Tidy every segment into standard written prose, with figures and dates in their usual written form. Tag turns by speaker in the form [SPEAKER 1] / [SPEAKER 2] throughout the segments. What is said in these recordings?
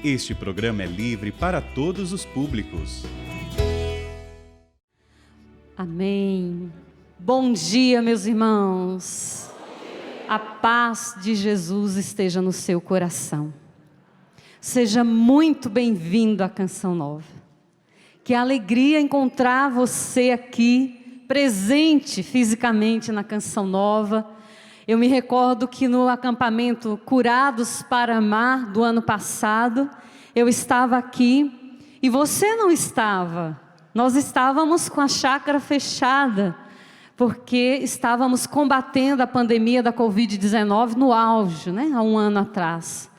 [SPEAKER 1] Este programa é livre para todos os públicos.
[SPEAKER 2] Amém. Bom dia, meus irmãos. A paz de Jesus esteja no seu coração. Seja muito bem-vindo à Canção Nova. Que alegria encontrar você aqui, presente fisicamente na Canção Nova. Eu me recordo que no acampamento Curados para Amar do ano passado, eu estava aqui e você não estava. Nós estávamos com a chácara fechada, porque estávamos combatendo a pandemia da Covid-19 no auge, há um ano atrás.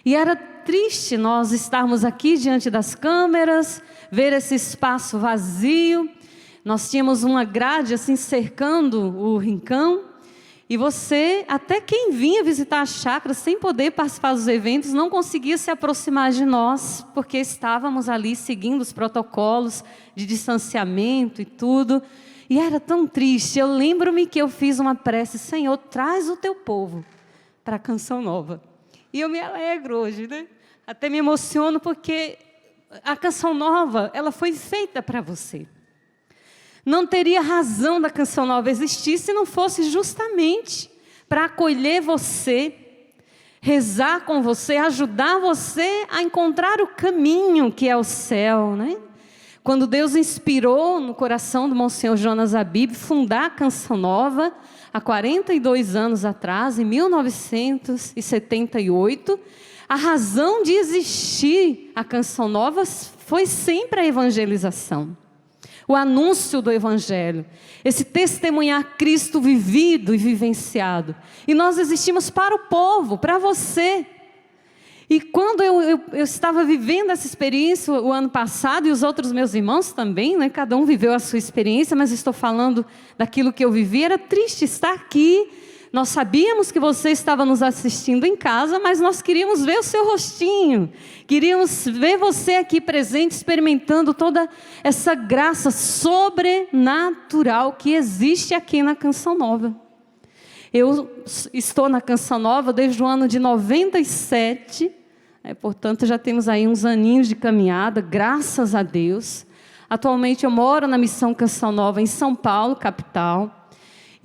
[SPEAKER 2] E era triste nós estarmos aqui diante das câmeras, ver esse espaço vazio. Nós tínhamos uma grade assim cercando o rincão. E você, até quem vinha visitar a chácara sem poder participar dos eventos, não conseguia se aproximar de nós, porque estávamos ali seguindo os protocolos de distanciamento e tudo. E era tão triste. Eu lembro-me que eu fiz uma prece: Senhor, traz o teu povo para a Canção Nova. E eu me alegro hoje, Até me emociono, porque a Canção Nova, ela foi feita para você. Não teria razão da Canção Nova existir se não fosse justamente para acolher você, rezar com você, ajudar você a encontrar o caminho que é o céu, Quando Deus inspirou no coração do Monsenhor Jonas Abib fundar a Canção Nova, há 42 anos atrás, em 1978, a razão de existir a Canção Nova foi sempre a evangelização. O anúncio do Evangelho, esse testemunhar Cristo vivido e vivenciado. E nós existimos para o povo, para você. E quando eu estava vivendo essa experiência o ano passado, e os outros meus irmãos também, cada um viveu a sua experiência, mas estou falando daquilo que eu vivi, era triste estar aqui. Nós sabíamos que você estava nos assistindo em casa, mas nós queríamos ver o seu rostinho. Queríamos ver você aqui presente, experimentando toda essa graça sobrenatural que existe aqui na Canção Nova. Eu estou na Canção Nova desde o ano de 97, portanto já temos aí uns aninhos de caminhada, graças a Deus. Atualmente eu moro na Missão Canção Nova em São Paulo, capital.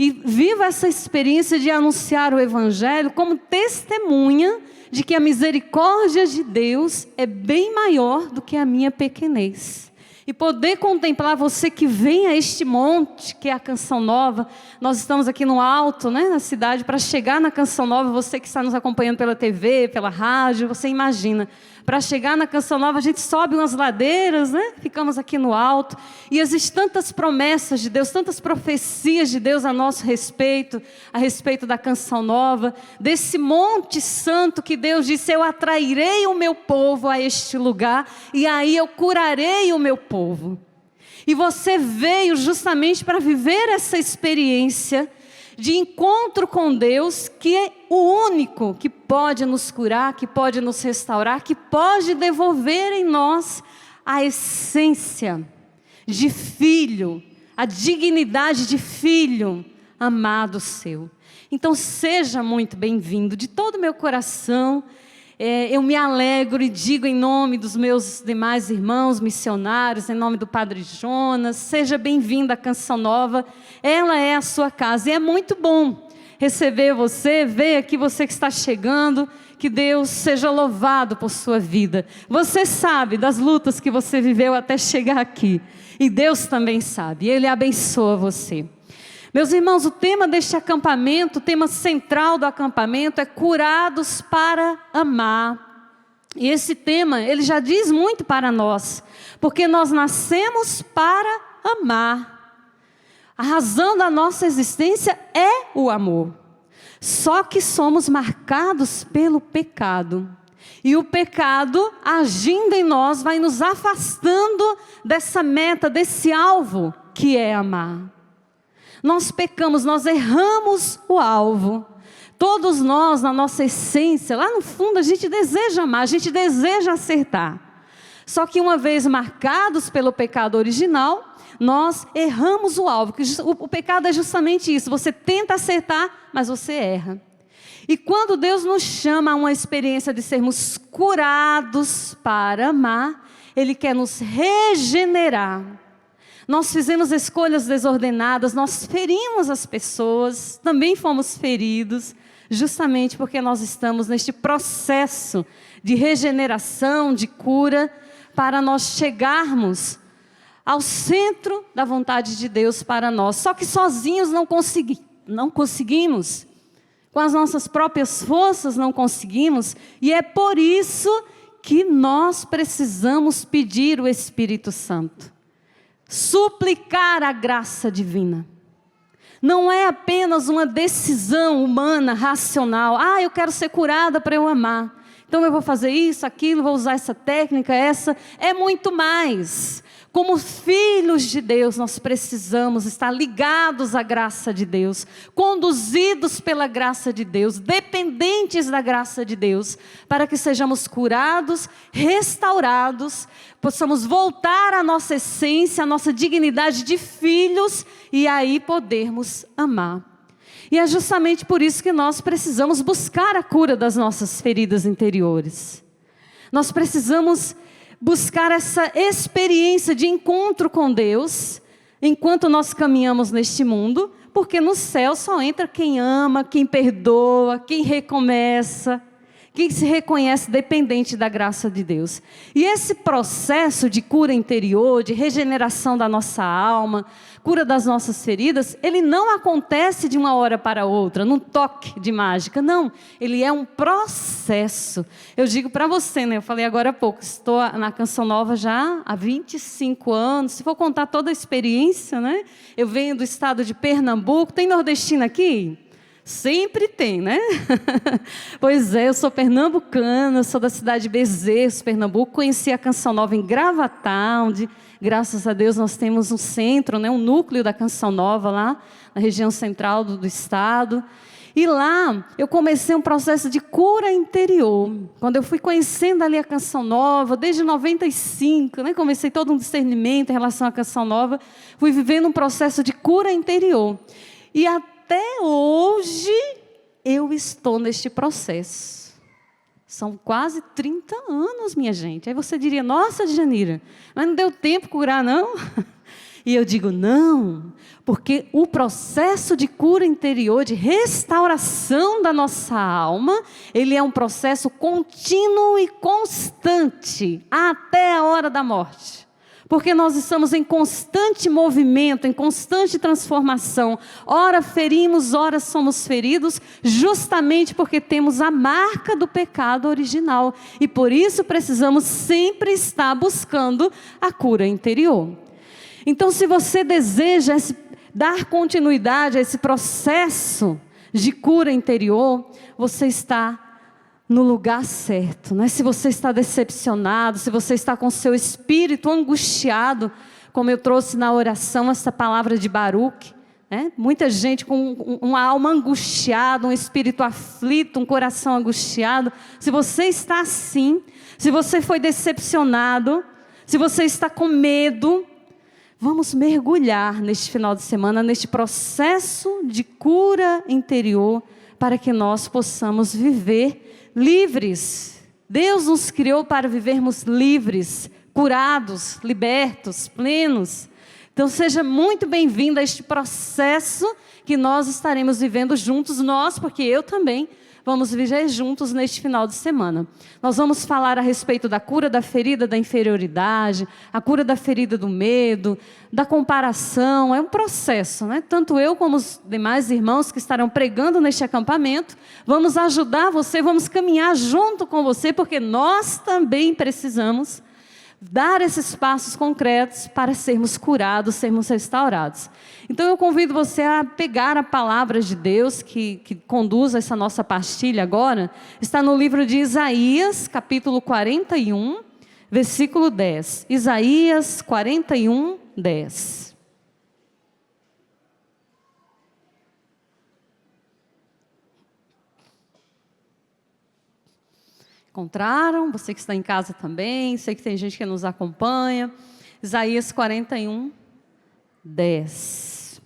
[SPEAKER 2] E vivo essa experiência de anunciar o Evangelho como testemunha de que a misericórdia de Deus é bem maior do que a minha pequenez. E poder contemplar você que vem a este monte, que é a Canção Nova. Nós estamos aqui no alto, na cidade, para chegar na Canção Nova. Você que está nos acompanhando pela TV, pela rádio, você imagina. Para chegar na Canção Nova, a gente sobe umas ladeiras, Ficamos aqui no alto. E existem tantas promessas de Deus, tantas profecias de Deus a nosso respeito, a respeito da Canção Nova, desse monte santo que Deus disse: eu atrairei o meu povo a este lugar, e aí eu curarei o meu povo. E você veio justamente para viver essa experiência de encontro com Deus, que é o único que pode nos curar, que pode nos restaurar, que pode devolver em nós a essência de filho, a dignidade de filho amado seu. Então seja muito bem-vindo, de todo o meu coração. Eu me alegro e digo em nome dos meus demais irmãos missionários, em nome do Padre Jonas, seja bem-vindo à Canção Nova, ela é a sua casa. E é muito bom receber você, ver aqui você que está chegando, que Deus seja louvado por sua vida. Você sabe das lutas que você viveu até chegar aqui, e Deus também sabe, Ele abençoa você. Meus irmãos, o tema deste acampamento, o tema central do acampamento é Curados para Amar. E esse tema, ele já diz muito para nós, porque nós nascemos para amar. A razão da nossa existência é o amor. Só que somos marcados pelo pecado. E o pecado, agindo em nós, vai nos afastando dessa meta, desse alvo que é amar. Nós pecamos, nós erramos o alvo. Todos nós, na nossa essência, lá no fundo, a gente deseja amar, a gente deseja acertar. Só que uma vez marcados pelo pecado original, nós erramos o alvo. O pecado é justamente isso, você tenta acertar, mas você erra. E quando Deus nos chama a uma experiência de sermos curados para amar, Ele quer nos regenerar. Nós fizemos escolhas desordenadas, nós ferimos as pessoas, também fomos feridos, justamente porque nós estamos neste processo de regeneração, de cura, para nós chegarmos ao centro da vontade de Deus para nós. Só que sozinhos não conseguimos. Com as nossas próprias forças não conseguimos, e é por isso que nós precisamos pedir o Espírito Santo, suplicar a graça divina. Não é apenas uma decisão humana, racional. Eu quero ser curada para eu amar. Então eu vou fazer isso, aquilo, vou usar essa técnica, essa. É muito mais. Como filhos de Deus, nós precisamos estar ligados à graça de Deus, conduzidos pela graça de Deus, dependentes da graça de Deus, para que sejamos curados, restaurados, possamos voltar à nossa essência, à nossa dignidade de filhos, e aí podermos amar. E é justamente por isso que nós precisamos buscar a cura das nossas feridas interiores. Nós precisamos buscar essa experiência de encontro com Deus, enquanto nós caminhamos neste mundo, porque no céu só entra quem ama, quem perdoa, quem recomeça, quem se reconhece dependente da graça de Deus. E esse processo de cura interior, de regeneração da nossa alma, cura das nossas feridas, ele não acontece de uma hora para outra, num toque de mágica, não. Ele é um processo. Eu digo para você, eu falei agora há pouco, estou na Canção Nova já há 25 anos, se for contar toda a experiência, eu venho do estado de Pernambuco. Tem nordestino aqui? Sempre tem, Pois é, eu sou pernambucana, sou da cidade de Bezerros, Pernambuco. Conheci a Canção Nova em Gravatá, onde, graças a Deus, nós temos um centro, um núcleo da Canção Nova lá, na região central do estado. E lá eu comecei um processo de cura interior. Quando eu fui conhecendo ali a Canção Nova, desde 95, comecei todo um discernimento em relação à Canção Nova, fui vivendo um processo de cura interior. E até hoje eu estou neste processo. São quase 30 anos, minha gente. Aí você diria, nossa, Djanira, mas não deu tempo de curar, não? E eu digo, não, porque o processo de cura interior, de restauração da nossa alma, ele é um processo contínuo e constante, até a hora da morte. Porque nós estamos em constante movimento, em constante transformação. Ora ferimos, ora somos feridos, justamente porque temos a marca do pecado original. E por isso precisamos sempre estar buscando a cura interior. Então, se você deseja dar continuidade a esse processo de cura interior, você está no lugar certo, Se você está decepcionado, se você está com seu espírito angustiado, como eu trouxe na oração essa palavra de Baruque, Muita gente com uma alma angustiada, um espírito aflito, um coração angustiado. Se você está assim, se você foi decepcionado, se você está com medo, vamos mergulhar neste final de semana, neste processo de cura interior, para que nós possamos viver livres. Deus nos criou para vivermos livres, curados, libertos, plenos. Então seja muito bem-vindo a este processo que nós estaremos vivendo juntos, porque eu também vamos viver juntos neste final de semana. Nós vamos falar a respeito da cura da ferida da inferioridade, a cura da ferida do medo, da comparação. É um processo, Tanto eu como os demais irmãos que estarão pregando neste acampamento, vamos ajudar você, vamos caminhar junto com você, porque nós também precisamos dar esses passos concretos para sermos curados, sermos restaurados. Então eu convido você a pegar a palavra de Deus que conduz essa nossa pastilha agora. Está no livro de Isaías, capítulo 41, versículo 10. Isaías 41, 10. Encontraram? Você que está em casa também, sei que tem gente que nos acompanha. Isaías 41, 10.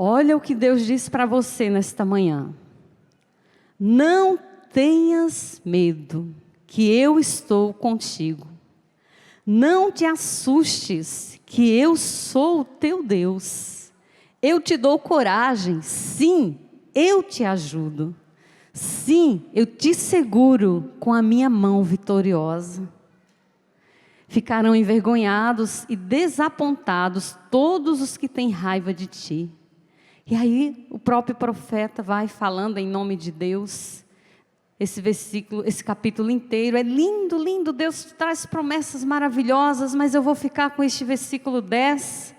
[SPEAKER 2] Olha o que Deus diz para você nesta manhã. Não tenhas medo, que eu estou contigo. Não te assustes, que eu sou o teu Deus. Eu te dou coragem, sim, eu te ajudo. Sim, eu te seguro com a minha mão vitoriosa. Ficarão envergonhados e desapontados todos os que têm raiva de ti. E aí o próprio profeta vai falando em nome de Deus. Esse versículo, esse capítulo inteiro é lindo, lindo. Deus traz promessas maravilhosas, mas eu vou ficar com este versículo 10.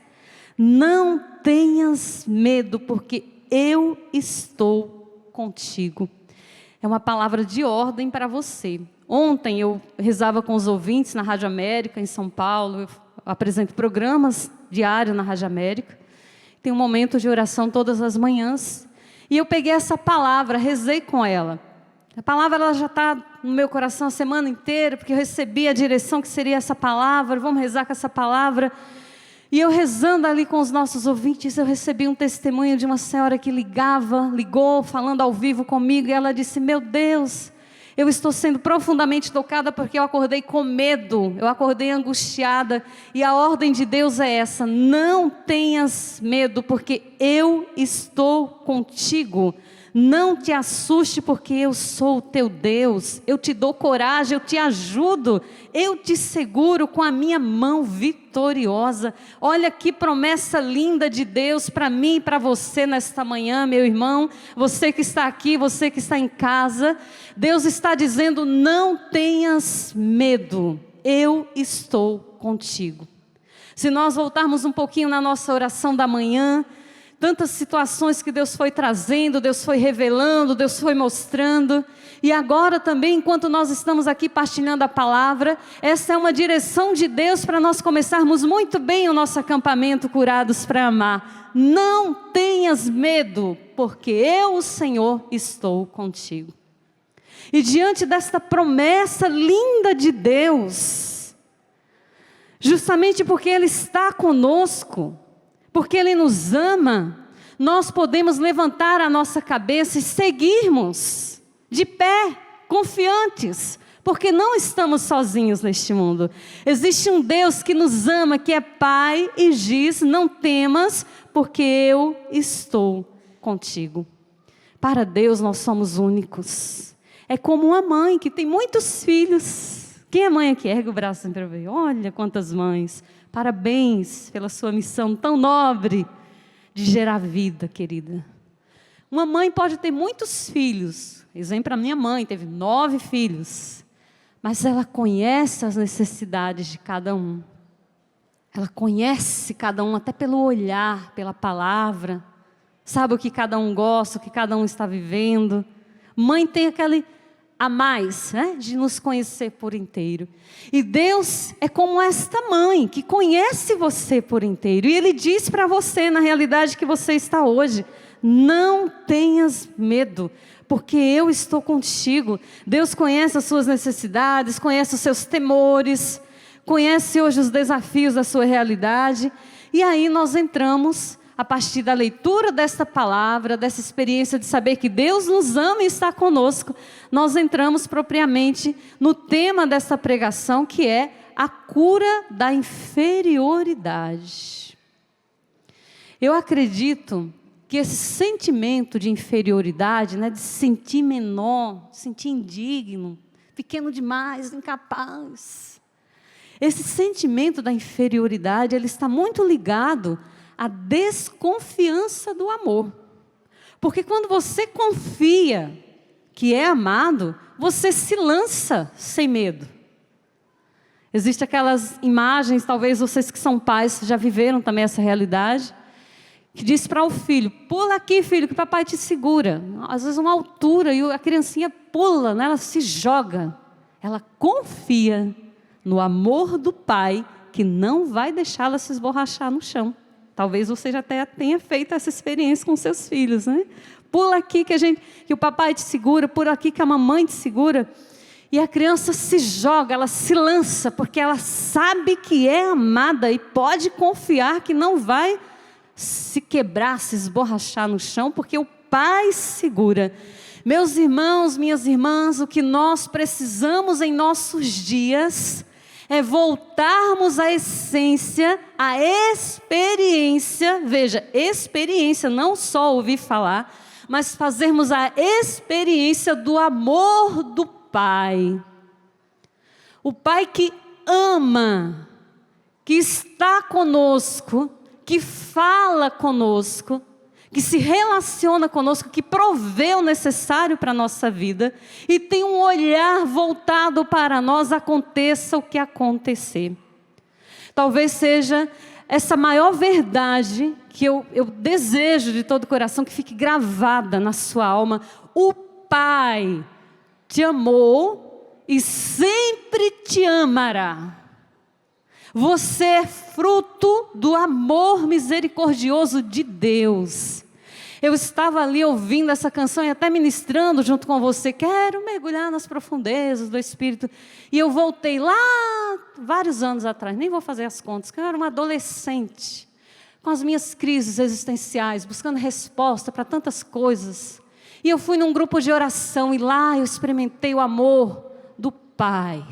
[SPEAKER 2] Não tenhas medo, porque eu estou contigo. É uma palavra de ordem para você. Ontem eu rezava com os ouvintes na Rádio América, em São Paulo. Eu apresento programas diários na Rádio América. Tem um momento de oração todas as manhãs. E eu peguei essa palavra, rezei com ela. A palavra ela já está no meu coração a semana inteira, porque eu recebi a direção que seria essa palavra. Vamos rezar com essa palavra. E eu rezando ali com os nossos ouvintes, eu recebi um testemunho de uma senhora que ligou, falando ao vivo comigo. E ela disse, meu Deus, eu estou sendo profundamente tocada porque eu acordei com medo, eu acordei angustiada. E a ordem de Deus é essa, não tenhas medo, porque eu estou contigo. Não te assuste, porque eu sou o teu Deus. Eu te dou coragem, eu te ajudo. Eu te seguro com a minha mão vitoriosa. Olha que promessa linda de Deus para mim e para você nesta manhã, meu irmão. Você que está aqui, você que está em casa. Deus está dizendo, não tenhas medo. Eu estou contigo. Se nós voltarmos um pouquinho na nossa oração da manhã, tantas situações que Deus foi trazendo, Deus foi revelando, Deus foi mostrando. E agora também, enquanto nós estamos aqui partilhando a palavra, essa é uma direção de Deus para nós começarmos muito bem o nosso acampamento Curados para Amar. Não tenhas medo, porque eu, o Senhor, estou contigo. E diante desta promessa linda de Deus, justamente porque Ele está conosco, porque Ele nos ama, nós podemos levantar a nossa cabeça e seguirmos de pé, confiantes, porque não estamos sozinhos neste mundo. Existe um Deus que nos ama, que é Pai e diz, não temas, porque eu estou contigo. Para Deus nós somos únicos. É como uma mãe que tem muitos filhos. Quem é mãe aqui? Ergue o braço para ver. Olha quantas mães. Parabéns pela sua missão tão nobre de gerar vida, querida. Uma mãe pode ter muitos filhos. Exemplo, a minha mãe teve 9 filhos. Mas ela conhece as necessidades de cada um. Ela conhece cada um até pelo olhar, pela palavra. Sabe o que cada um gosta, o que cada um está vivendo. Mãe tem aquele a mais, né, de nos conhecer por inteiro. E Deus é como esta mãe, que conhece você por inteiro. E Ele diz para você, na realidade que você está hoje, não tenhas medo, porque eu estou contigo. Deus conhece as suas necessidades, conhece os seus temores, conhece hoje os desafios da sua realidade. E aí nós entramos, a partir da leitura desta palavra, dessa experiência de saber que Deus nos ama e está conosco, nós entramos propriamente no tema dessa pregação, que é a cura da inferioridade. Eu acredito que esse sentimento de inferioridade, né, de se sentir menor, se sentir indigno, pequeno demais, incapaz, esse sentimento da inferioridade, ele está muito ligado a desconfiança do amor. Porque quando você confia que é amado, você se lança sem medo. Existem aquelas imagens, talvez vocês que são pais já viveram também essa realidade, que diz para o filho, pula aqui filho, que o papai te segura. Às vezes uma altura e a criancinha pula, né? Ela se joga. Ela confia no amor do pai, que não vai deixá-la se esborrachar no chão. Talvez você já até tenha feito essa experiência com seus filhos, né? Pula aqui que o papai te segura, pula aqui que a mamãe te segura. E a criança se joga, ela se lança, porque ela sabe que é amada e pode confiar que não vai se quebrar, se esborrachar no chão, porque o Pai segura. Meus irmãos, minhas irmãs, o que nós precisamos em nossos dias é voltarmos à essência, à experiência, veja, experiência, não só ouvir falar, mas fazermos a experiência do amor do Pai. O Pai que ama, que está conosco, que fala conosco, que se relaciona conosco, que provê o necessário para a nossa vida e tem um olhar voltado para nós, aconteça o que acontecer. Talvez seja essa maior verdade que eu desejo de todo o coração que fique gravada na sua alma. O Pai te amou e sempre te amará. Você é fruto do amor misericordioso de Deus. Eu estava ali ouvindo essa canção e até ministrando junto com você. Quero mergulhar nas profundezas do Espírito. E eu voltei lá, vários anos atrás, nem vou fazer as contas, que eu era uma adolescente, com as minhas crises existenciais, buscando resposta para tantas coisas. E eu fui num grupo de oração e lá eu experimentei o amor do Pai.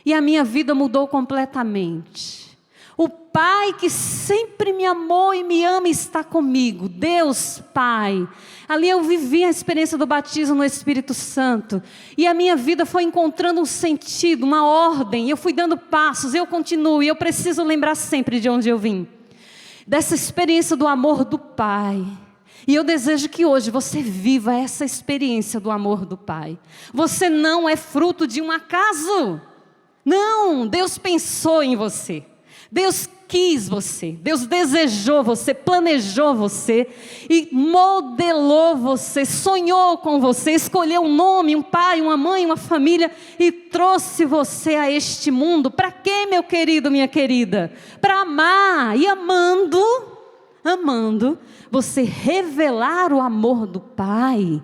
[SPEAKER 2] E a minha vida mudou completamente. O Pai que sempre me amou e me ama está comigo. Deus Pai. Ali eu vivi a experiência do batismo no Espírito Santo. E a minha vida foi encontrando um sentido, uma ordem. Eu fui dando passos, eu continuo. E eu preciso lembrar sempre de onde eu vim. Dessa experiência do amor do Pai. E eu desejo que hoje você viva essa experiência do amor do Pai. Você não é fruto de um acaso. Não, Deus pensou em você, Deus quis você, Deus desejou você, planejou você e modelou você, sonhou com você, escolheu um nome, um pai, uma mãe, uma família e trouxe você a este mundo. Para quê, meu querido, minha querida? Para amar e amando, você revelar o amor do Pai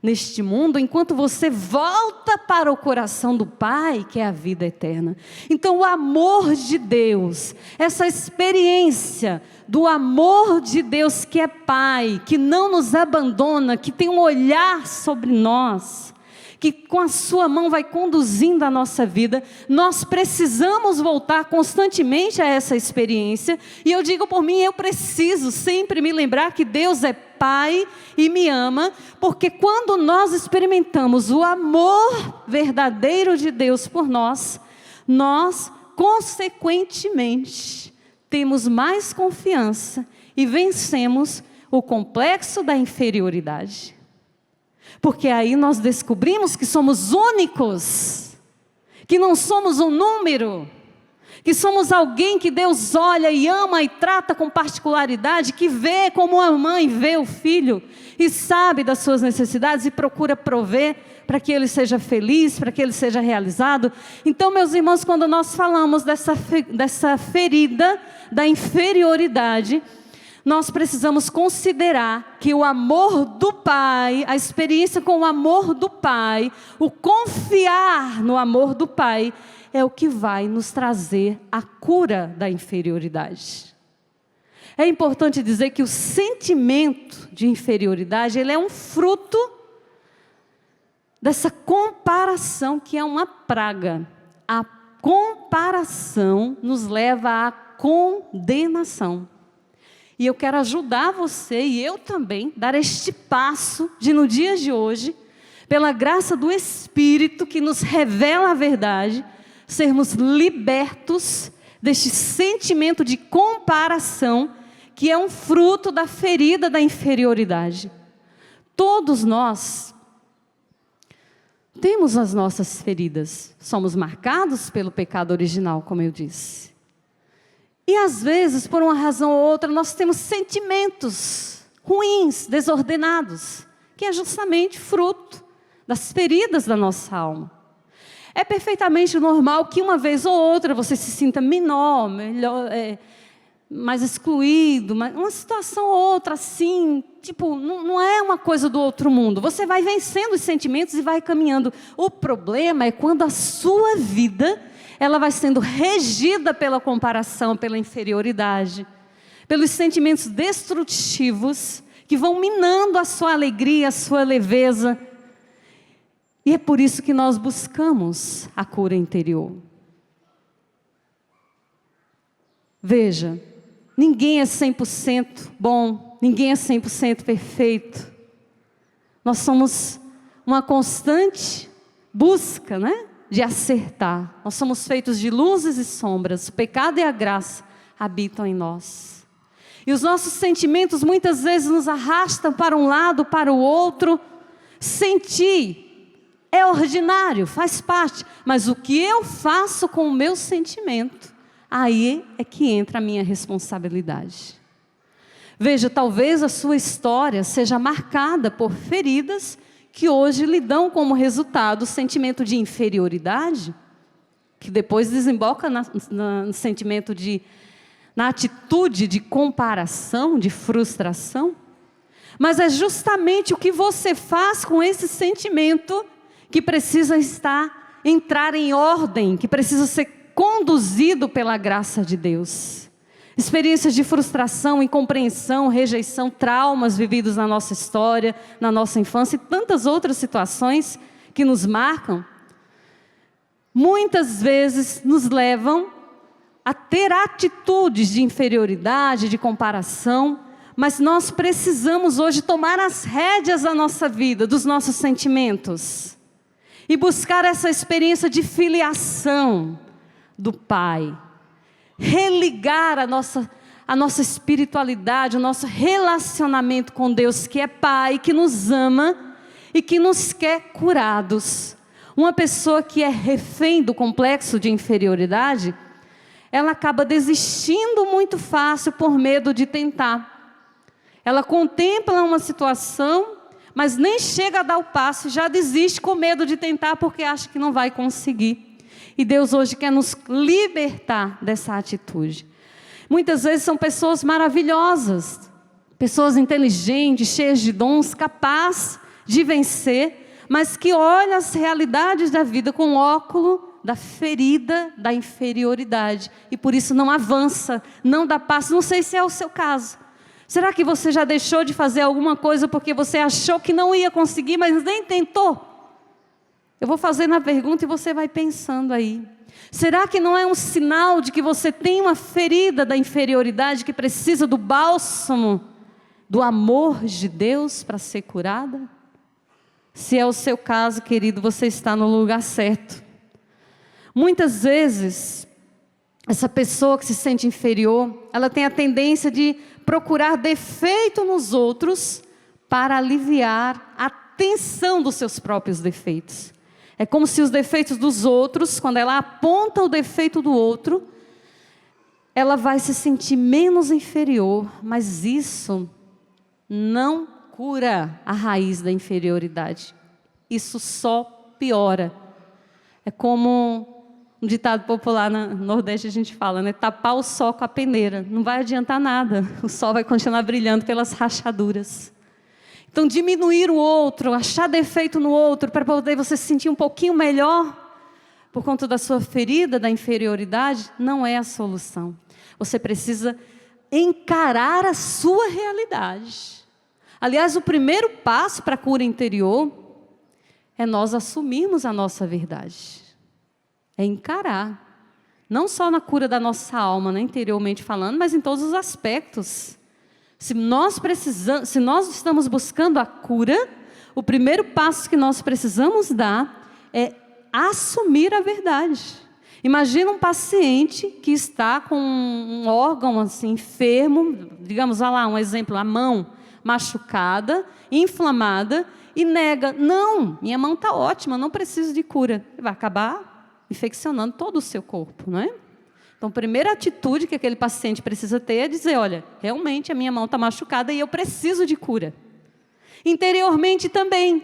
[SPEAKER 2] neste mundo, enquanto você volta para o coração do Pai, que é a vida eterna. Então o amor de Deus, essa experiência do amor de Deus que é Pai, que não nos abandona, que tem um olhar sobre nós, que com a sua mão vai conduzindo a nossa vida, nós precisamos voltar constantemente a essa experiência. E eu digo por mim, eu preciso sempre me lembrar que Deus é Pai e me ama, porque quando nós experimentamos o amor verdadeiro de Deus por nós, nós consequentemente temos mais confiança e vencemos o complexo da inferioridade. Porque aí nós descobrimos que somos únicos, que não somos um número, que somos alguém que Deus olha e ama e trata com particularidade, que vê como a mãe vê o filho e sabe das suas necessidades e procura prover para que ele seja feliz, para que ele seja realizado. Então, meus irmãos, quando nós falamos dessa ferida da inferioridade, nós precisamos considerar que o amor do Pai, a experiência com o amor do Pai, o confiar no amor do Pai, é o que vai nos trazer a cura da inferioridade. É importante dizer que o sentimento de inferioridade, ele é um fruto dessa comparação que é uma praga. A comparação nos leva à condenação. E eu quero ajudar você e eu também dar este passo de no dia de hoje, pela graça do Espírito que nos revela a verdade, sermos libertos deste sentimento de comparação que é um fruto da ferida da inferioridade. Todos nós temos as nossas feridas, somos marcados pelo pecado original, como eu disse. E às vezes, por uma razão ou outra, nós temos sentimentos ruins, desordenados, que é justamente fruto das feridas da nossa alma. É perfeitamente normal que uma vez ou outra você se sinta menor, melhor, mais excluído, uma situação ou outra assim, tipo, não é uma coisa do outro mundo. Você vai vencendo os sentimentos e vai caminhando. O problema é quando a sua vida ela vai sendo regida pela comparação, pela inferioridade, pelos sentimentos destrutivos que vão minando a sua alegria, a sua leveza. E é por isso que nós buscamos a cura interior. Veja, ninguém é 100% bom, ninguém é 100% perfeito. Nós somos uma constante busca, de acertar. Nós somos feitos de luzes e sombras. O pecado e a graça habitam em nós. E os nossos sentimentos muitas vezes nos arrastam para um lado, para o outro. Sentir é ordinário, faz parte. Mas o que eu faço com o meu sentimento, aí é que entra a minha responsabilidade. Veja, talvez a sua história seja marcada por feridas que hoje lhe dão como resultado o sentimento de inferioridade, que depois desemboca no sentimento na atitude de comparação, de frustração. Mas é justamente o que você faz com esse sentimento que precisa entrar em ordem, que precisa ser conduzido pela graça de Deus. Experiências de frustração, incompreensão, rejeição, traumas vividos na nossa história, na nossa infância e tantas outras situações que nos marcam, muitas vezes nos levam a ter atitudes de inferioridade, de comparação, mas nós precisamos hoje tomar as rédeas da nossa vida, dos nossos sentimentos, e buscar essa experiência de filiação do Pai. Religar a nossa espiritualidade, o nosso relacionamento com Deus, que é Pai, que nos ama e que nos quer curados. Uma pessoa que é refém do complexo de inferioridade, ela acaba desistindo muito fácil por medo de tentar. Ela contempla uma situação, mas nem chega a dar o passo, já desiste com medo de tentar porque acha que não vai conseguir. E Deus hoje quer nos libertar dessa atitude. Muitas vezes são pessoas maravilhosas, pessoas inteligentes, cheias de dons, capazes de vencer, mas que olham as realidades da vida com o óculo da ferida, da inferioridade. E por isso não avança, não dá passo. Não sei se é o seu caso. Será que você já deixou de fazer alguma coisa porque você achou que não ia conseguir, mas nem tentou? Eu vou fazendo a pergunta e você vai pensando aí. Será que não é um sinal de que você tem uma ferida da inferioridade que precisa do bálsamo, do amor de Deus para ser curada? Se é o seu caso, querido, você está no lugar certo. Muitas vezes, essa pessoa que se sente inferior, ela tem a tendência de procurar defeito nos outros para aliviar a tensão dos seus próprios defeitos. É como se os defeitos dos outros, quando ela aponta o defeito do outro, ela vai se sentir menos inferior, mas isso não cura a raiz da inferioridade. Isso só piora. É como um ditado popular no Nordeste a gente fala, tapar o sol com a peneira. Não vai adiantar nada, o sol vai continuar brilhando pelas rachaduras. Então, diminuir o outro, achar defeito no outro, para poder você se sentir um pouquinho melhor, por conta da sua ferida, da inferioridade, não é a solução. Você precisa encarar a sua realidade. Aliás, o primeiro passo para a cura interior é nós assumirmos a nossa verdade. É encarar. Não só na cura da nossa alma, interiormente falando, mas em todos os aspectos. Se nós estamos buscando a cura, o primeiro passo que nós precisamos dar é assumir a verdade. Imagina um paciente que está com um órgão assim, enfermo, digamos, olha lá, um exemplo, a mão machucada, inflamada, e nega, não, minha mão está ótima, não preciso de cura. Vai acabar infeccionando todo o seu corpo, não é? Então, a primeira atitude que aquele paciente precisa ter é dizer, olha, realmente a minha mão está machucada e eu preciso de cura. Interiormente também.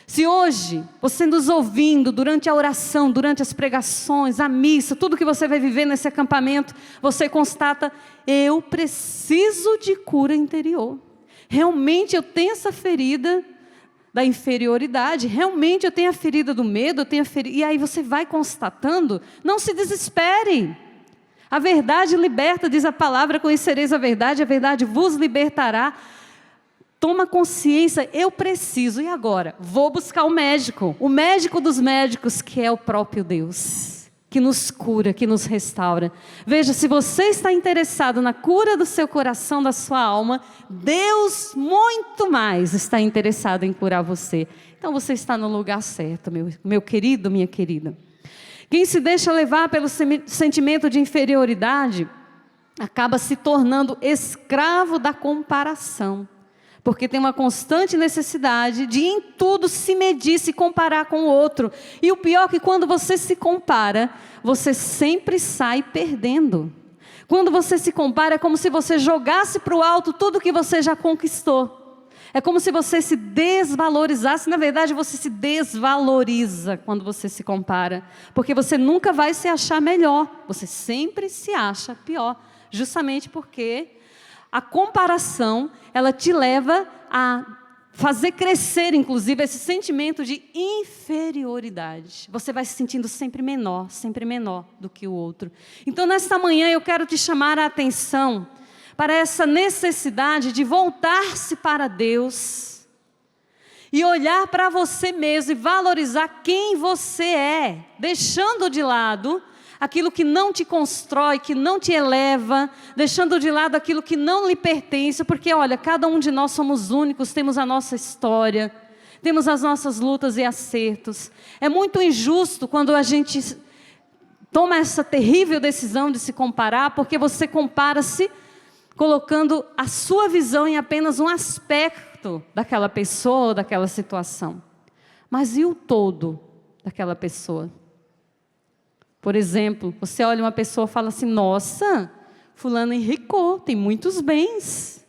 [SPEAKER 2] Se hoje, você nos ouvindo durante a oração, durante as pregações, a missa, tudo que você vai viver nesse acampamento, você constata, eu preciso de cura interior. Realmente eu tenho essa ferida da inferioridade, realmente eu tenho a ferida do medo, e aí você vai constatando, não se desespere. A verdade liberta, diz a palavra, conhecereis a verdade vos libertará. Toma consciência, eu preciso, e agora? Vou buscar o médico dos médicos, que é o próprio Deus, que nos cura, que nos restaura. Veja, se você está interessado na cura do seu coração, da sua alma, Deus muito mais está interessado em curar você. Então você está no lugar certo, meu querido, minha querida. Quem se deixa levar pelo sentimento de inferioridade, acaba se tornando escravo da comparação. Porque tem uma constante necessidade de em tudo se medir, se comparar com o outro. E o pior é que quando você se compara, você sempre sai perdendo. Quando você se compara, é como se você jogasse para o alto tudo que você já conquistou. É como se você se desvalorizasse. Na verdade, você se desvaloriza quando você se compara. Porque você nunca vai se achar melhor. Você sempre se acha pior. Justamente porque a comparação, ela te leva a fazer crescer, inclusive, esse sentimento de inferioridade. Você vai se sentindo sempre menor do que o outro. Então, nesta manhã, eu quero te chamar a atenção para essa necessidade de voltar-se para Deus e olhar para você mesmo e valorizar quem você é, deixando de lado aquilo que não te constrói, que não te eleva, deixando de lado aquilo que não lhe pertence, porque olha, cada um de nós somos únicos, temos a nossa história, temos as nossas lutas e acertos. É muito injusto quando a gente toma essa terrível decisão de se comparar, porque você compara-se colocando a sua visão em apenas um aspecto daquela pessoa ou daquela situação. Mas e o todo daquela pessoa? Por exemplo, você olha uma pessoa e fala assim, nossa, fulano enricou, tem muitos bens,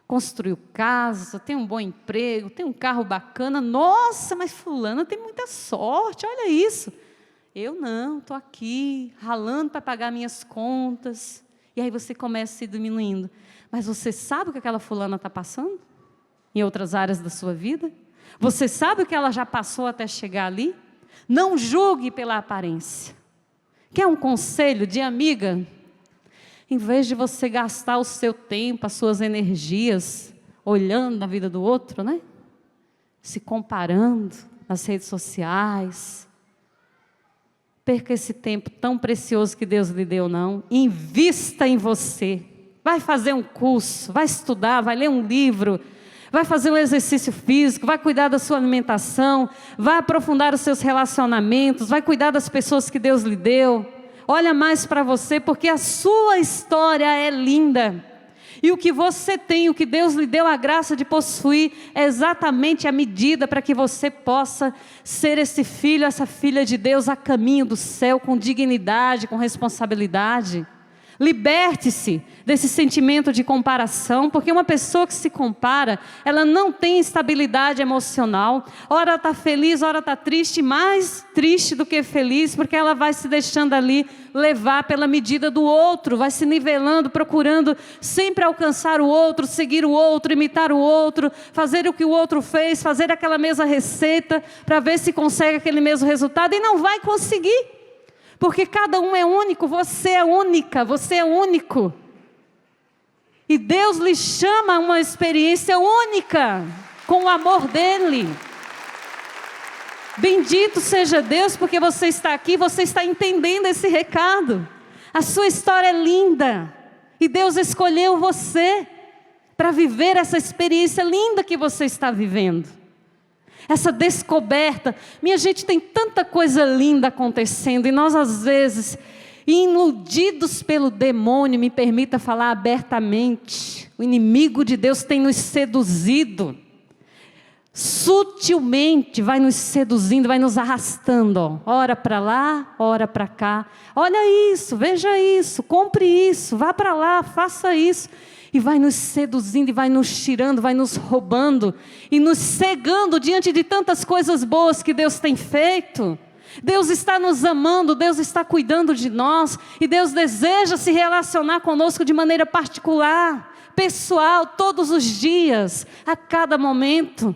[SPEAKER 2] construiu casa, tem um bom emprego, tem um carro bacana, nossa, mas fulano tem muita sorte, olha isso. Eu não, estou aqui, ralando para pagar minhas contas. E aí você começa a se diminuindo. Mas você sabe o que aquela fulana está passando? Em outras áreas da sua vida? Você sabe o que ela já passou até chegar ali? Não julgue pela aparência. Quer um conselho de amiga? Em vez de você gastar o seu tempo, as suas energias, olhando na vida do outro, né? Se comparando nas redes sociais. Perca esse tempo tão precioso que Deus lhe deu, não. Invista em você. Vai fazer um curso, vai estudar, vai ler um livro, vai fazer um exercício físico, vai cuidar da sua alimentação, vai aprofundar os seus relacionamentos, vai cuidar das pessoas que Deus lhe deu. Olha mais para você, porque a sua história é linda. E o que você tem, o que Deus lhe deu a graça de possuir, é exatamente a medida para que você possa ser esse filho, essa filha de Deus a caminho do céu, com dignidade, com responsabilidade. Liberte-se desse sentimento de comparação, porque uma pessoa que se compara, ela não tem estabilidade emocional. Ora está feliz, ora está triste, mais triste do que feliz, porque ela vai se deixando ali levar pela medida do outro, vai se nivelando, procurando sempre alcançar o outro, seguir o outro, imitar o outro, fazer o que o outro fez, fazer aquela mesma receita, para ver se consegue aquele mesmo resultado, e não vai conseguir. Porque cada um é único, você é única, você é único. E Deus lhe chama a uma experiência única, com o amor dEle. Bendito seja Deus, porque você está aqui, você está entendendo esse recado. A sua história é linda. E Deus escolheu você para viver essa experiência linda que você está vivendo. Essa descoberta, minha gente, tem tanta coisa linda acontecendo, e nós às vezes, iludidos pelo demônio, me permita falar abertamente, o inimigo de Deus tem nos seduzido, sutilmente vai nos seduzindo, vai nos arrastando, ó. Ora para lá, ora para cá, olha isso, veja isso, compre isso, vá para lá, faça isso. E vai nos seduzindo, e vai nos tirando, vai nos roubando, e nos cegando diante de tantas coisas boas que Deus tem feito. Deus está nos amando, Deus está cuidando de nós, e Deus deseja se relacionar conosco de maneira particular, pessoal, todos os dias, a cada momento.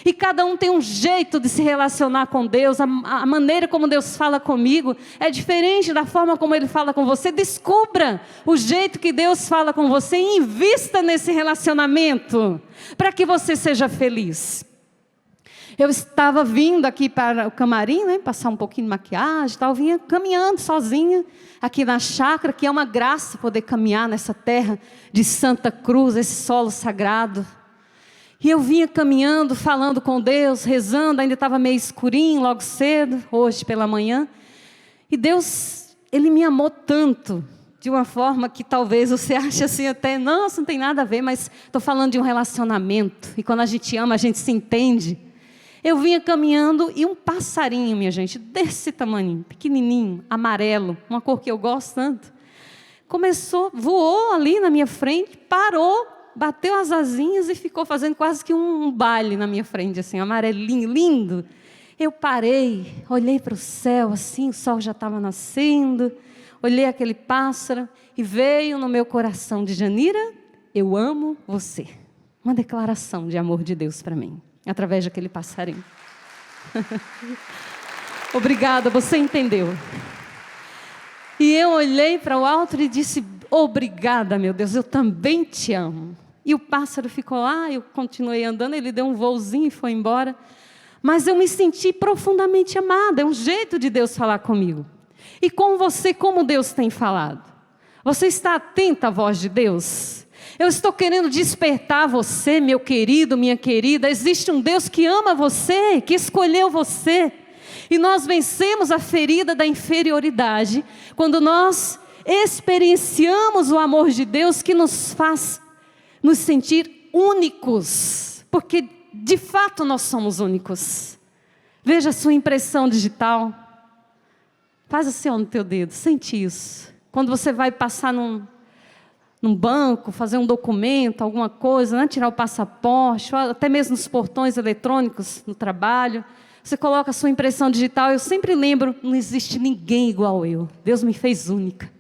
[SPEAKER 2] E cada um tem um jeito de se relacionar com Deus. A maneira como Deus fala comigo é diferente da forma como Ele fala com você. Descubra o jeito que Deus fala com você e invista nesse relacionamento, para que você seja feliz. Eu estava vindo aqui para o camarim, né, passar um pouquinho de maquiagem e tal. Eu vinha caminhando sozinha aqui na chácara, que é uma graça poder caminhar nessa terra de Santa Cruz, esse solo sagrado. E eu vinha caminhando, falando com Deus, rezando, ainda estava meio escurinho, logo cedo, hoje pela manhã. E Deus, Ele me amou tanto, de uma forma que talvez você ache assim até, nossa, não tem nada a ver, mas estou falando de um relacionamento. E quando a gente ama, a gente se entende. Eu vinha caminhando e um passarinho, minha gente, desse tamanho, pequenininho, amarelo, uma cor que eu gosto tanto, voou ali na minha frente, parou, bateu as asinhas e ficou fazendo quase que um baile na minha frente, assim, amarelinho, lindo. Eu parei, olhei para o céu, assim, o sol já estava nascendo, olhei aquele pássaro e veio no meu coração de Janira, eu amo você. Uma declaração de amor de Deus para mim, através daquele passarinho. Obrigada, você entendeu. E eu olhei para o alto e disse, obrigada, meu Deus, eu também te amo. E o pássaro ficou lá, eu continuei andando, ele deu um voozinho e foi embora. Mas eu me senti profundamente amada, é um jeito de Deus falar comigo. E com você, como Deus tem falado? Você está atenta à voz de Deus? Eu estou querendo despertar você, meu querido, minha querida. Existe um Deus que ama você, que escolheu você. E nós vencemos a ferida da inferioridade quando nós experienciamos o amor de Deus, que nos faz nos sentir únicos. Porque de fato nós somos únicos. Veja a sua impressão digital. Faz assim no teu dedo, sente isso. Quando você vai passar num banco, fazer um documento, alguma coisa, né? Tirar o passaporte, ou até mesmo nos portões eletrônicos no trabalho, você coloca a sua impressão digital. Eu sempre lembro, não existe ninguém igual eu. Deus me fez única.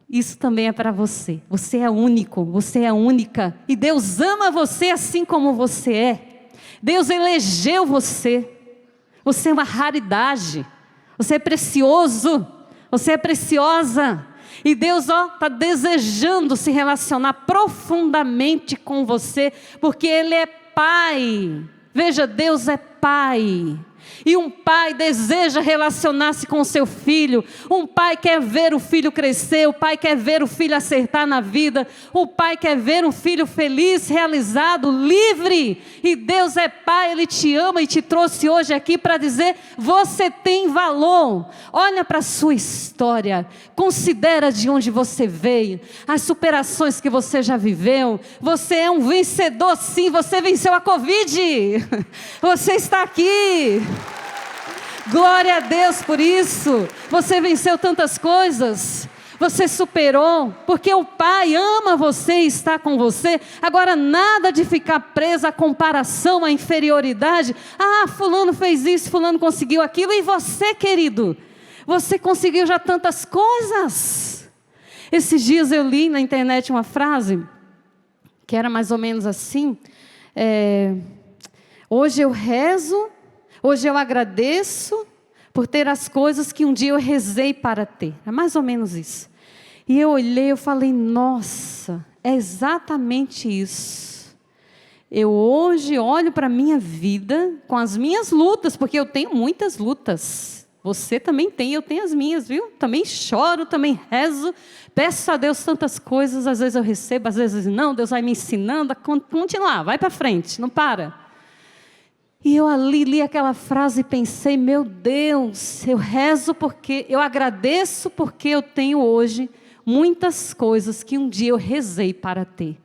[SPEAKER 2] Isso também é para você. Você é único, você é única. E Deus ama você assim como você é. Deus elegeu você. Você é uma raridade. Você é precioso. Você é preciosa. E Deus está desejando se relacionar profundamente com você, porque Ele é Pai. Veja, Deus é Pai. E um pai deseja relacionar-se com o seu filho. Um pai quer ver o filho crescer. O pai quer ver o filho acertar na vida. O pai quer ver um filho feliz, realizado, livre. E Deus é Pai, Ele te ama e te trouxe hoje aqui para dizer, você tem valor. Olha para a sua história. Considera de onde você veio. As superações que você já viveu. Você é um vencedor, sim. Você venceu a Covid. Você está aqui. Glória a Deus por isso. Você venceu tantas coisas. Você superou, porque o Pai ama você e está com você. Agora nada de ficar preso à comparação, à inferioridade. Ah, fulano fez isso, fulano conseguiu aquilo. E você, querido? Você conseguiu já tantas coisas. Esses dias eu li na internet uma frase, que era mais ou menos assim. Hoje eu rezo, hoje eu agradeço por ter as coisas que um dia eu rezei para ter. É mais ou menos isso. E eu olhei, eu falei, nossa, é exatamente isso. Eu hoje olho para a minha vida com as minhas lutas, porque eu tenho muitas lutas. Você também tem, eu tenho as minhas, viu? Também choro, também rezo, peço a Deus tantas coisas, às vezes eu recebo, às vezes não. Deus vai me ensinando a continuar, vai para frente, não para. E eu ali li aquela frase e pensei, meu Deus, eu rezo porque, eu agradeço porque eu tenho hoje muitas coisas que um dia eu rezei para ter.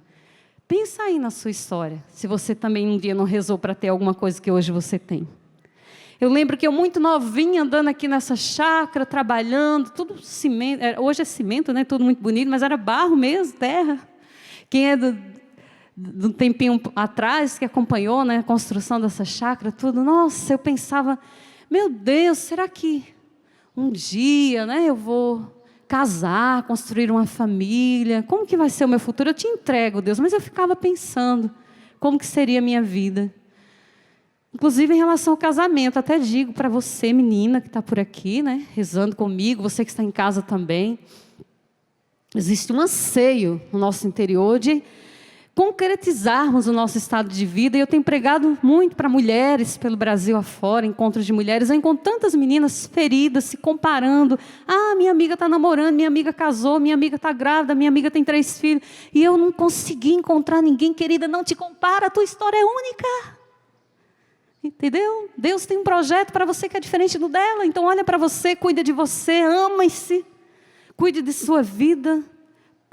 [SPEAKER 2] Pensa aí na sua história, se você também um dia não rezou para ter alguma coisa que hoje você tem. Eu lembro que eu muito novinha, andando aqui nessa chácara, trabalhando, tudo cimento, hoje é cimento, né? Tudo muito bonito, mas era barro mesmo, terra. Quem é do tempinho atrás, que acompanhou, né, a construção dessa chácara, tudo, nossa, eu pensava, meu Deus, será que um dia, né, eu vou casar, construir uma família, como que vai ser o meu futuro? Eu te entrego, Deus, mas eu ficava pensando, como que seria a minha vida? Inclusive em relação ao casamento, até digo para você, menina que está por aqui, né, rezando comigo, você que está em casa também, existe um anseio no nosso interior de concretizarmos o nosso estado de vida. E eu tenho pregado muito para mulheres pelo Brasil afora, encontros de mulheres. Eu encontro tantas meninas feridas, se comparando. Ah, minha amiga está namorando, minha amiga casou, minha amiga está grávida, minha amiga tem 3 filhos. E eu não consegui encontrar ninguém. Querida, não te compara, a tua história é única. Entendeu? Deus tem um projeto para você que é diferente do dela. Então olha para você, cuida de você, ama-se, cuide de sua vida.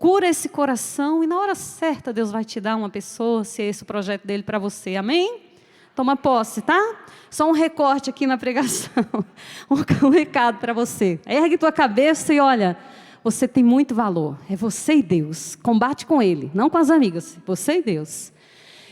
[SPEAKER 2] Cura esse coração e na hora certa Deus vai te dar uma pessoa, se é esse o projeto dele para você, amém? Toma posse, tá? Só um recorte aqui na pregação, um recado para você. Ergue tua cabeça e olha, você tem muito valor, é você e Deus. Combate com ele, não com as amigas, você e Deus.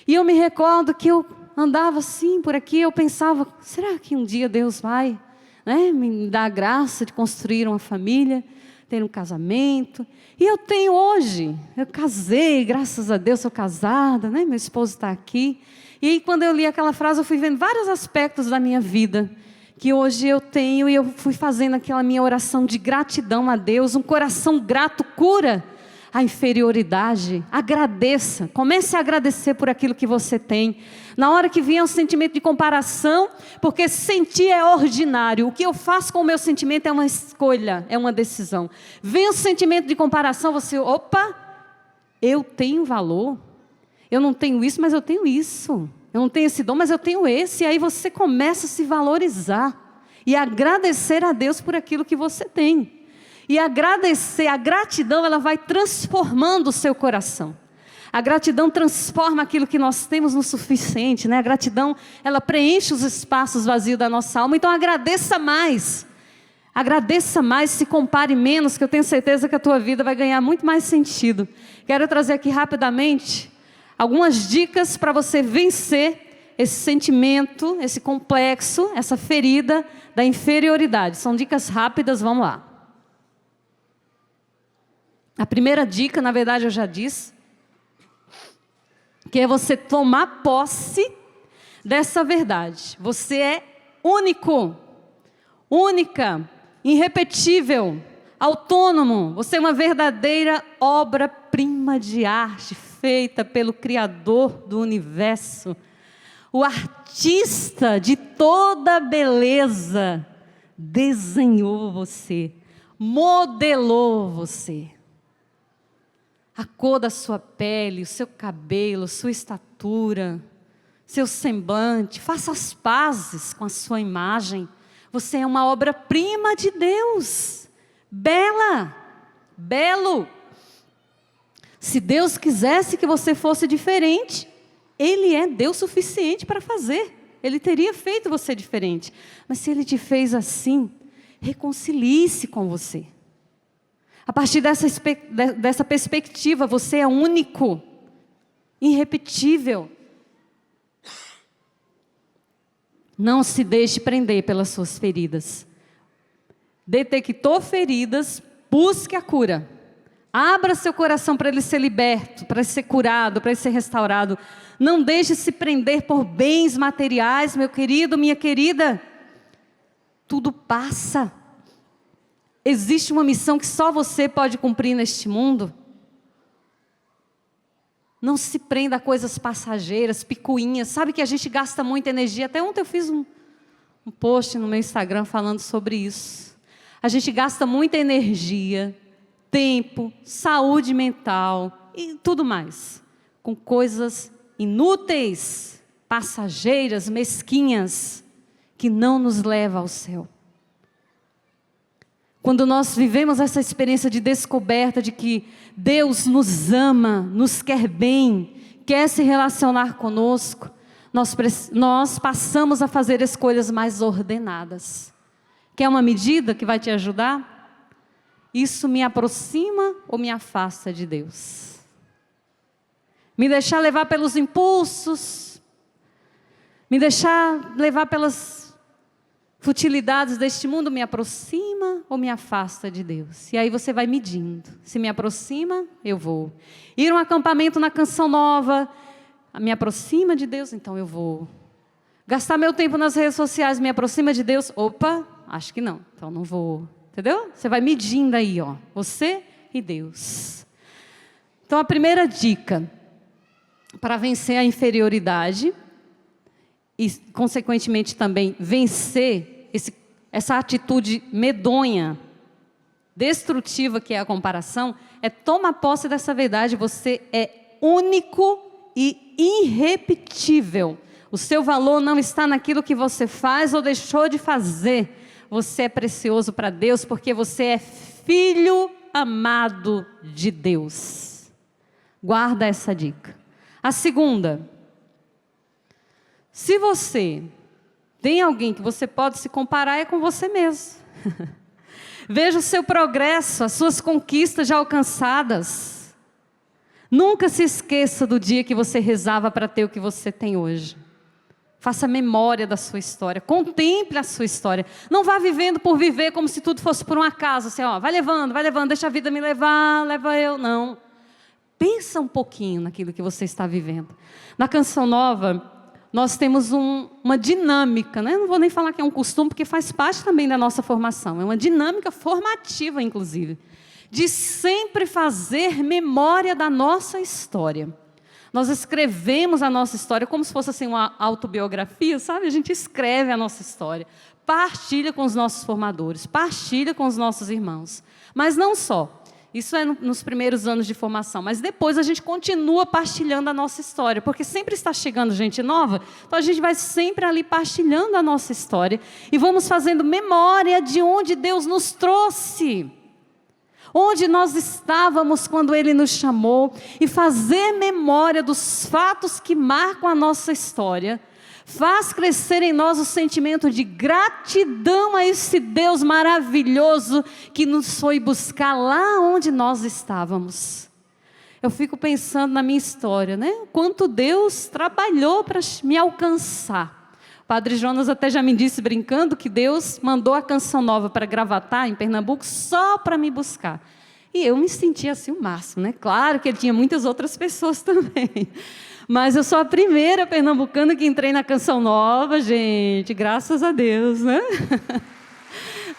[SPEAKER 2] E eu me recordo que eu andava assim por aqui, eu pensava, será que um dia Deus vai, né, me dar a graça de construir uma família, ter um casamento? E eu tenho hoje, eu casei, graças a Deus sou casada, né? Meu esposo está aqui. E aí quando eu li aquela frase, eu fui vendo vários aspectos da minha vida, que hoje eu tenho, e eu fui fazendo aquela minha oração de gratidão a Deus. Um coração grato cura a inferioridade. Agradeça, comece a agradecer por aquilo que você tem. Na hora que vier um sentimento de comparação, porque sentir é ordinário, o que eu faço com o meu sentimento é uma escolha, é uma decisão. Vem o sentimento de comparação, você, opa, eu tenho valor, eu não tenho isso, mas eu tenho isso, eu não tenho esse dom, mas eu tenho esse. E aí você começa a se valorizar e agradecer a Deus por aquilo que você tem. E agradecer, a gratidão, ela vai transformando o seu coração. A gratidão transforma aquilo que nós temos no suficiente, né? A gratidão, ela preenche os espaços vazios da nossa alma. Então agradeça mais, se compare menos, que eu tenho certeza que a tua vida vai ganhar muito mais sentido. Quero trazer aqui rapidamente algumas dicas para você vencer esse sentimento, esse complexo, essa ferida da inferioridade. São dicas rápidas, vamos lá. A primeira dica, na verdade eu já disse, que é você tomar posse dessa verdade. Você é único, única, irrepetível, autônomo. Você é uma verdadeira obra-prima de arte, feita pelo Criador do universo. O artista de toda beleza desenhou você, modelou você. A cor da sua pele, o seu cabelo, sua estatura, seu semblante. Faça as pazes com a sua imagem. Você é uma obra-prima de Deus. Bela, belo. Se Deus quisesse que você fosse diferente, Ele é Deus suficiente para fazer. Ele teria feito você diferente. Mas se Ele te fez assim, reconcilie-se com você. A partir dessa perspectiva, você é único, irrepetível. Não se deixe prender pelas suas feridas. Detectou feridas, busque a cura. Abra seu coração para ele ser liberto, para ele ser curado, para ele ser restaurado. Não deixe se prender por bens materiais, meu querido, minha querida. Tudo passa. Existe uma missão que só você pode cumprir neste mundo. Não se prenda a coisas passageiras, picuinhas. Sabe que a gente gasta muita energia. Até ontem eu fiz um post no meu Instagram falando sobre isso. A gente gasta muita energia, tempo, saúde mental e tudo mais. Com coisas inúteis, passageiras, mesquinhas, que não nos levam ao céu. Quando nós vivemos essa experiência de descoberta de que Deus nos ama, nos quer bem, quer se relacionar conosco, nós passamos a fazer escolhas mais ordenadas. Quer uma medida que vai te ajudar? Isso me aproxima ou me afasta de Deus? Me deixar levar pelos impulsos, me deixar levar pelas futilidades deste mundo me aproxima ou me afasta de Deus? E aí você vai medindo. Se me aproxima, eu vou. Ir a um acampamento na Canção Nova, me aproxima de Deus, então eu vou. Gastar meu tempo nas redes sociais me aproxima de Deus? Opa, acho que não, então não vou. Entendeu? Você vai medindo aí, ó, você e Deus. Então a primeira dica para vencer a inferioridade e consequentemente também vencer essa atitude medonha, destrutiva que é a comparação, é tomar posse dessa verdade. Você é único e irrepetível. O seu valor não está naquilo que você faz ou deixou de fazer. Você é precioso para Deus porque você é filho amado de Deus. Guarda essa dica. A segunda, se você tem alguém que você pode se comparar, é com você mesmo. Veja o seu progresso, as suas conquistas já alcançadas. Nunca se esqueça do dia que você rezava para ter o que você tem hoje. Faça memória da sua história, contemple a sua história. Não vá vivendo por viver como se tudo fosse por um acaso. Assim, ó, vai levando, deixa a vida me levar, leva eu. Não. Pensa um pouquinho naquilo que você está vivendo. Na Canção Nova, nós temos uma dinâmica, né? Não vou nem falar que é um costume, porque faz parte também da nossa formação. É uma dinâmica formativa, inclusive, de sempre fazer memória da nossa história. Nós escrevemos a nossa história como se fosse assim, uma autobiografia, sabe? A gente escreve a nossa história, partilha com os nossos formadores, partilha com os nossos irmãos. Mas não só. Isso é nos primeiros anos de formação, mas depois a gente continua partilhando a nossa história, porque sempre está chegando gente nova, então a gente vai sempre ali partilhando a nossa história e vamos fazendo memória de onde Deus nos trouxe, onde nós estávamos quando Ele nos chamou, e fazer memória dos fatos que marcam a nossa história, faz crescer em nós o sentimento de gratidão a esse Deus maravilhoso que nos foi buscar lá onde nós estávamos. Eu fico pensando na minha história, né? Quanto Deus trabalhou para me alcançar. O Padre Jonas até já me disse brincando que Deus mandou a Canção Nova para Gravatá, em Pernambuco, só para me buscar. E eu me sentia assim o máximo, né? Claro que ele tinha muitas outras pessoas também. Mas eu sou a primeira pernambucana que entrei na Canção Nova, gente, graças a Deus, né?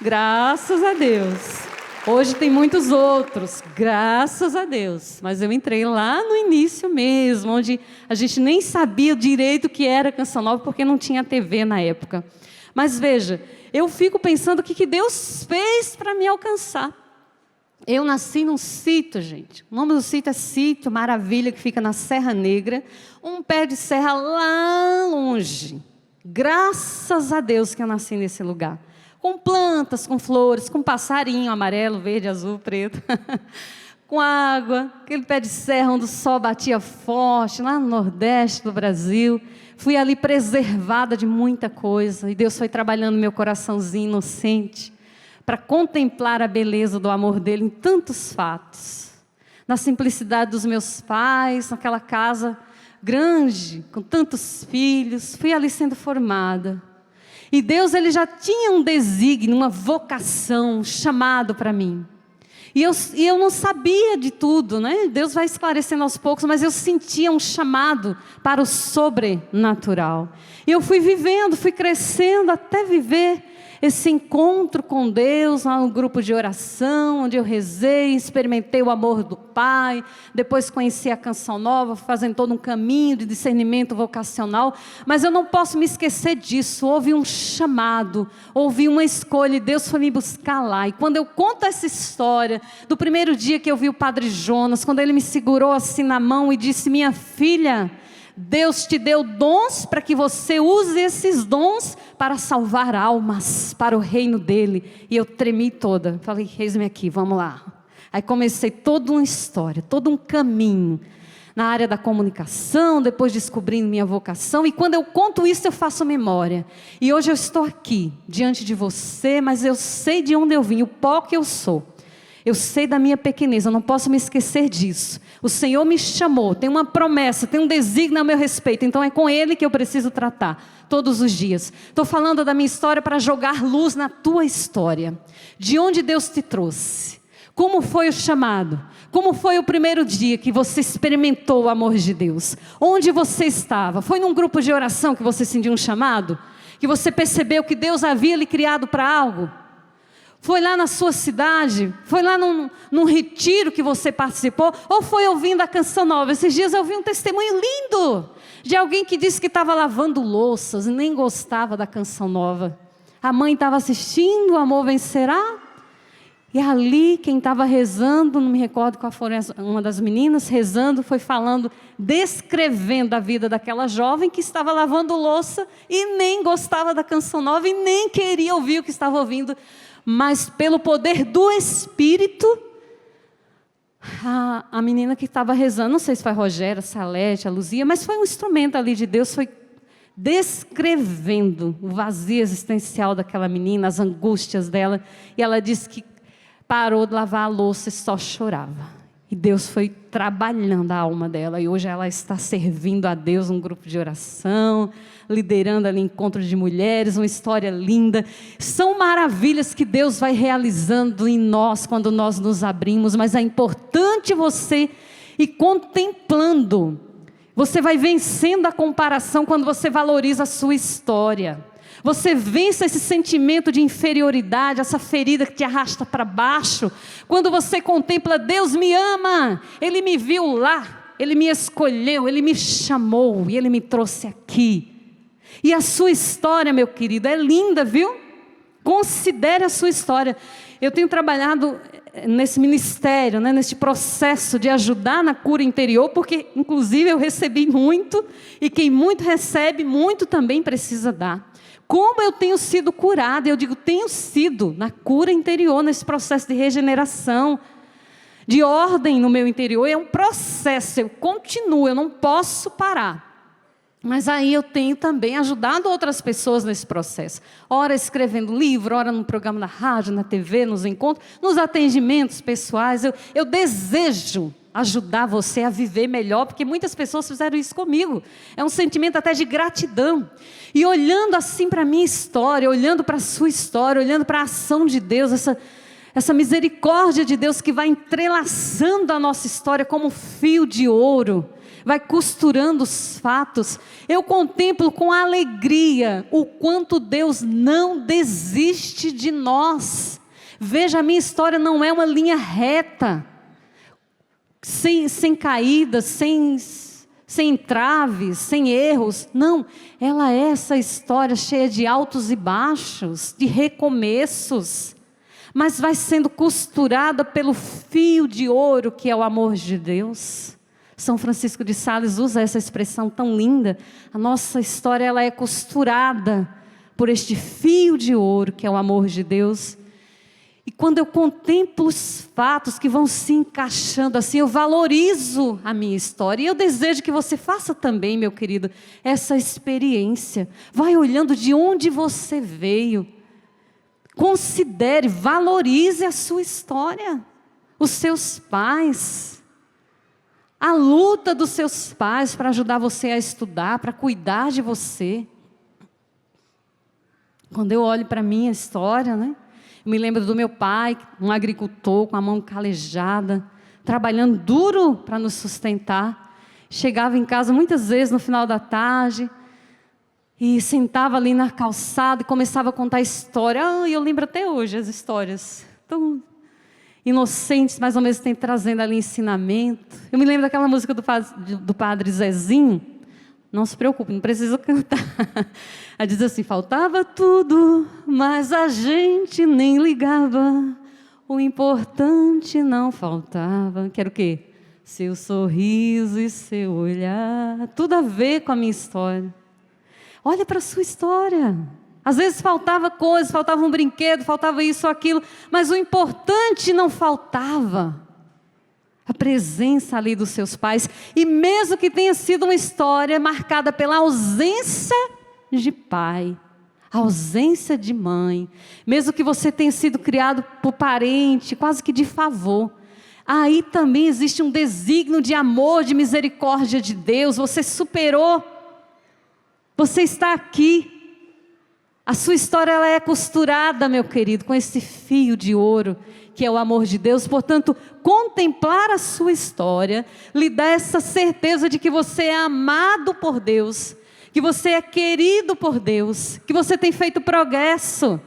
[SPEAKER 2] Graças a Deus. Hoje tem muitos outros, graças a Deus. Mas eu entrei lá no início mesmo, onde a gente nem sabia direito o que era Canção Nova, porque não tinha TV na época. Mas veja, eu fico pensando o que Deus fez para me alcançar. Eu nasci num sítio, gente. O nome do sítio é Sítio Maravilha, que fica na Serra Negra. Um pé de serra lá longe. Graças a Deus que eu nasci nesse lugar. Com plantas, com flores, com passarinho amarelo, verde, azul, preto. Com água, aquele pé de serra onde o sol batia forte, lá no Nordeste do Brasil. Fui ali preservada de muita coisa. E Deus foi trabalhando meu coraçãozinho inocente, para contemplar a beleza do amor dele em tantos fatos. Na simplicidade dos meus pais, naquela casa grande, com tantos filhos, fui ali sendo formada. E Deus, Ele já tinha um desígnio, uma vocação, um chamado para mim. E eu não sabia de tudo, né? Deus vai esclarecendo aos poucos, mas eu sentia um chamado para o sobrenatural. E eu fui vivendo, fui crescendo até viver esse encontro com Deus, lá no grupo de oração, onde eu rezei, experimentei o amor do Pai, depois conheci a Canção Nova, fazendo todo um caminho de discernimento vocacional, mas eu não posso me esquecer disso. Houve um chamado, houve uma escolha, e Deus foi me buscar lá. E quando eu conto essa história, do primeiro dia que eu vi o Padre Jonas, quando ele me segurou assim na mão e disse: minha filha, Deus te deu dons para que você use esses dons para salvar almas para o reino dele. E eu tremi toda, falei: eis-me aqui, vamos lá. Aí comecei toda uma história, todo um caminho na área da comunicação, depois descobrindo minha vocação. E quando eu conto isso, eu faço memória. E hoje eu estou aqui diante de você, mas eu sei de onde eu vim, o pó que eu sou. Eu sei da minha pequenez, eu não posso me esquecer disso. O Senhor me chamou, tem uma promessa, tem um desígnio a meu respeito. Então é com Ele que eu preciso tratar todos os dias. Estou falando da minha história para jogar luz na tua história. De onde Deus te trouxe. Como foi o chamado? Como foi o primeiro dia que você experimentou o amor de Deus? Onde você estava? Foi num grupo de oração que você sentiu um chamado? Que você percebeu que Deus havia lhe criado para algo? Foi lá na sua cidade? Foi lá num retiro que você participou? Ou foi ouvindo a Canção Nova? Esses dias eu vi um testemunho lindo de alguém que disse que estava lavando louças e nem gostava da Canção Nova. A mãe estava assistindo, o amor vencerá. E ali quem estava rezando, não me recordo qual foi uma das meninas, rezando, foi falando, descrevendo a vida daquela jovem que estava lavando louça e nem gostava da Canção Nova e nem queria ouvir o que estava ouvindo. Mas pelo poder do Espírito, a menina que estava rezando, não sei se foi a Rogéria, a Salete, a Luzia, mas foi um instrumento ali de Deus, foi descrevendo o vazio existencial daquela menina, as angústias dela, e ela disse que parou de lavar a louça e só chorava. E Deus foi trabalhando a alma dela. E hoje ela está servindo a Deus num grupo de oração, liderando ali encontros de mulheres, uma história linda. São maravilhas que Deus vai realizando em nós quando nós nos abrimos. Mas é importante você ir contemplando. Você vai vencendo a comparação quando você valoriza a sua história. Você vence esse sentimento de inferioridade, essa ferida que te arrasta para baixo. Quando você contempla, Deus me ama, Ele me viu lá, Ele me escolheu, Ele me chamou e Ele me trouxe aqui. E a sua história, meu querido, é linda, viu? Considere a sua história. Eu tenho trabalhado nesse ministério, nesse processo de ajudar na cura interior, porque inclusive eu recebi muito, e quem muito recebe, muito também precisa dar. Como eu tenho sido curada, eu digo, tenho sido na cura interior, nesse processo de regeneração, de ordem no meu interior, é um processo, eu continuo, eu não posso parar. Mas aí eu tenho também ajudado outras pessoas nesse processo. Ora escrevendo livro, ora no programa na rádio, na TV, nos encontros, nos atendimentos pessoais. Eu desejo ajudar você a viver melhor, porque muitas pessoas fizeram isso comigo. É um sentimento até de gratidão. E olhando assim para a minha história, olhando para a sua história, olhando para a ação de Deus, essa misericórdia de Deus que vai entrelaçando a nossa história como um fio de ouro, vai costurando os fatos. Eu contemplo com alegria o quanto Deus não desiste de nós. Veja, a minha história não é uma linha reta, sem caídas, sem entraves, sem erros. Não, ela é essa história cheia de altos e baixos, de recomeços, mas vai sendo costurada pelo fio de ouro que é o amor de Deus. São Francisco de Sales usa essa expressão tão linda. A nossa história ela é costurada por este fio de ouro que é o amor de Deus. E quando eu contemplo os fatos que vão se encaixando assim, eu valorizo a minha história. E eu desejo que você faça também, meu querido, essa experiência. Vai olhando de onde você veio. Considere, valorize a sua história. Os seus pais. A luta dos seus pais para ajudar você a estudar, para cuidar de você. Quando eu olho para a minha história, né? Eu me lembro do meu pai, um agricultor com a mão calejada, trabalhando duro para nos sustentar. Chegava em casa muitas vezes no final da tarde e sentava ali na calçada e começava a contar história. E eu lembro até hoje as histórias tão inocentes, mas ao mesmo tempo trazendo ali ensinamento. Eu me lembro daquela música do padre Zezinho. Não se preocupe, não precisa cantar. Ela diz assim: faltava tudo, mas a gente nem ligava. O importante não faltava. Que era o quê? Seu sorriso e seu olhar. Tudo a ver com a minha história. Olha para a sua história. Às vezes faltava coisa, faltava um brinquedo, faltava isso ou aquilo, mas o importante não faltava. A presença ali dos seus pais. E mesmo que tenha sido uma história marcada pela ausência de pai, ausência de mãe, mesmo que você tenha sido criado por parente, quase que de favor, aí também existe um desígnio de amor, de misericórdia de Deus. Você superou, você está aqui. A sua história ela é costurada, meu querido, com esse fio de ouro, que é o amor de Deus. Portanto, contemplar a sua história lhe dá essa certeza de que você é amado por Deus, que você é querido por Deus, que você tem feito progresso.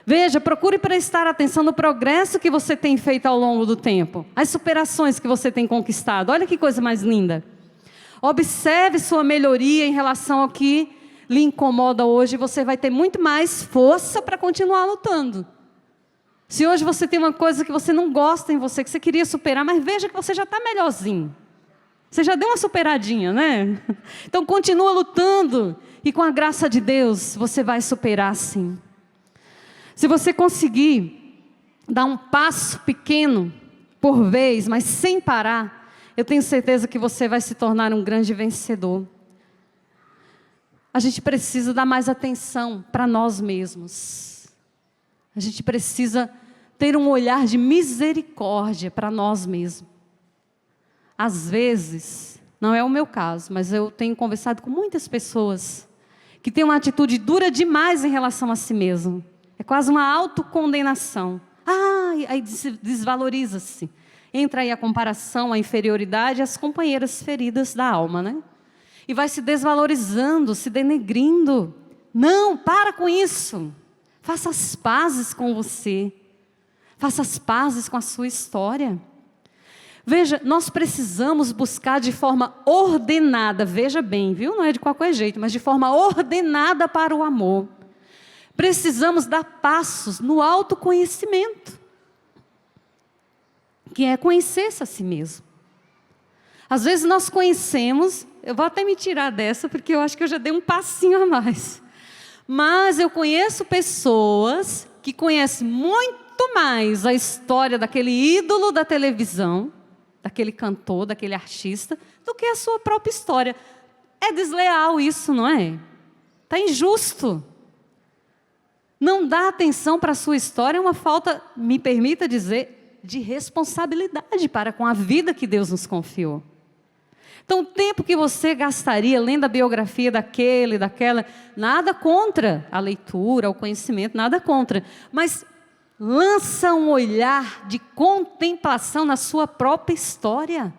[SPEAKER 2] Veja, procure prestar atenção no progresso que você tem feito ao longo do tempo, as superações que você tem conquistado. Olha que coisa mais linda. Observe sua melhoria em relação ao que lhe incomoda hoje. Você vai ter muito mais força para continuar lutando. Se hoje você tem uma coisa que você não gosta em você, que você queria superar, mas veja que você já está melhorzinho. Você já deu uma superadinha, né? Então continua lutando e com a graça de Deus você vai superar sim. Se você conseguir dar um passo pequeno por vez, mas sem parar, eu tenho certeza que você vai se tornar um grande vencedor. A gente precisa dar mais atenção para nós mesmos. A gente precisa ter um olhar de misericórdia para nós mesmos. Às vezes, não é o meu caso, mas eu tenho conversado com muitas pessoas que têm uma atitude dura demais em relação a si mesmo. É quase uma autocondenação. Aí desvaloriza-se. Entra aí a comparação, a inferioridade e as companheiras feridas da alma, né? E vai se desvalorizando, se denegrindo. Não, para com isso. Faça as pazes com você. Faça as pazes com a sua história. Veja, nós precisamos buscar de forma ordenada, veja bem, viu? Não é de qualquer jeito, mas de forma ordenada para o amor. Precisamos dar passos no autoconhecimento, que é conhecer-se a si mesmo. Às vezes nós conhecemos, eu vou até me tirar dessa, porque eu acho que eu já dei um passinho a mais. Mas eu conheço pessoas que conhecem muito mais a história daquele ídolo da televisão, daquele cantor, daquele artista, do que a sua própria história. É desleal isso, não é? Está injusto. Não dar atenção para a sua história é uma falta, me permita dizer, de responsabilidade para com a vida que Deus nos confiou. Então, o tempo que você gastaria lendo a biografia daquele, daquela, nada contra a leitura, o conhecimento, nada contra. Mas lança um olhar de contemplação na sua própria história.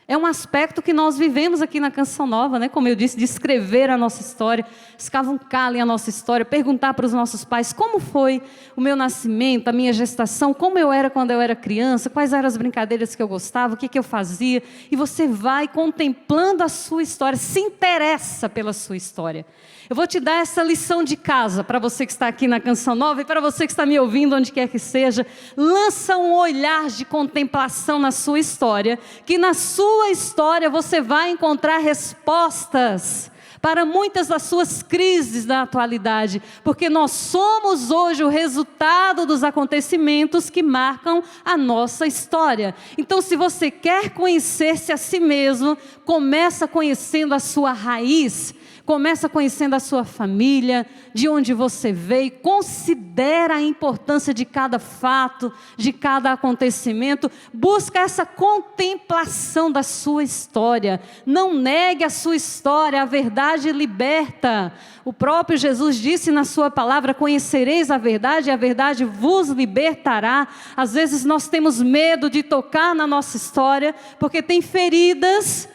[SPEAKER 2] É um aspecto que nós vivemos aqui na Canção Nova, né? Como eu disse, de escrever a nossa história, escavuncar a nossa história, perguntar para os nossos pais como foi o meu nascimento, a minha gestação, como eu era quando eu era criança, quais eram as brincadeiras que eu gostava, o que eu fazia. E você vai contemplando a sua história, se interessa pela sua história. Eu vou te dar essa lição de casa para você que está aqui na Canção Nova e para você que está me ouvindo onde quer que seja. Lança um olhar de contemplação na sua história, que na sua história você vai encontrar respostas para muitas das suas crises da atualidade, porque nós somos hoje o resultado dos acontecimentos que marcam a nossa história. Então, se você quer conhecer-se a si mesmo, começa conhecendo a sua raiz. Começa conhecendo a sua família, de onde você veio, considera a importância de cada fato, de cada acontecimento, busca essa contemplação da sua história, não negue a sua história, a verdade liberta. O próprio Jesus disse na sua palavra, conhecereis a verdade e a verdade vos libertará. Às vezes nós temos medo de tocar na nossa história, porque tem feridas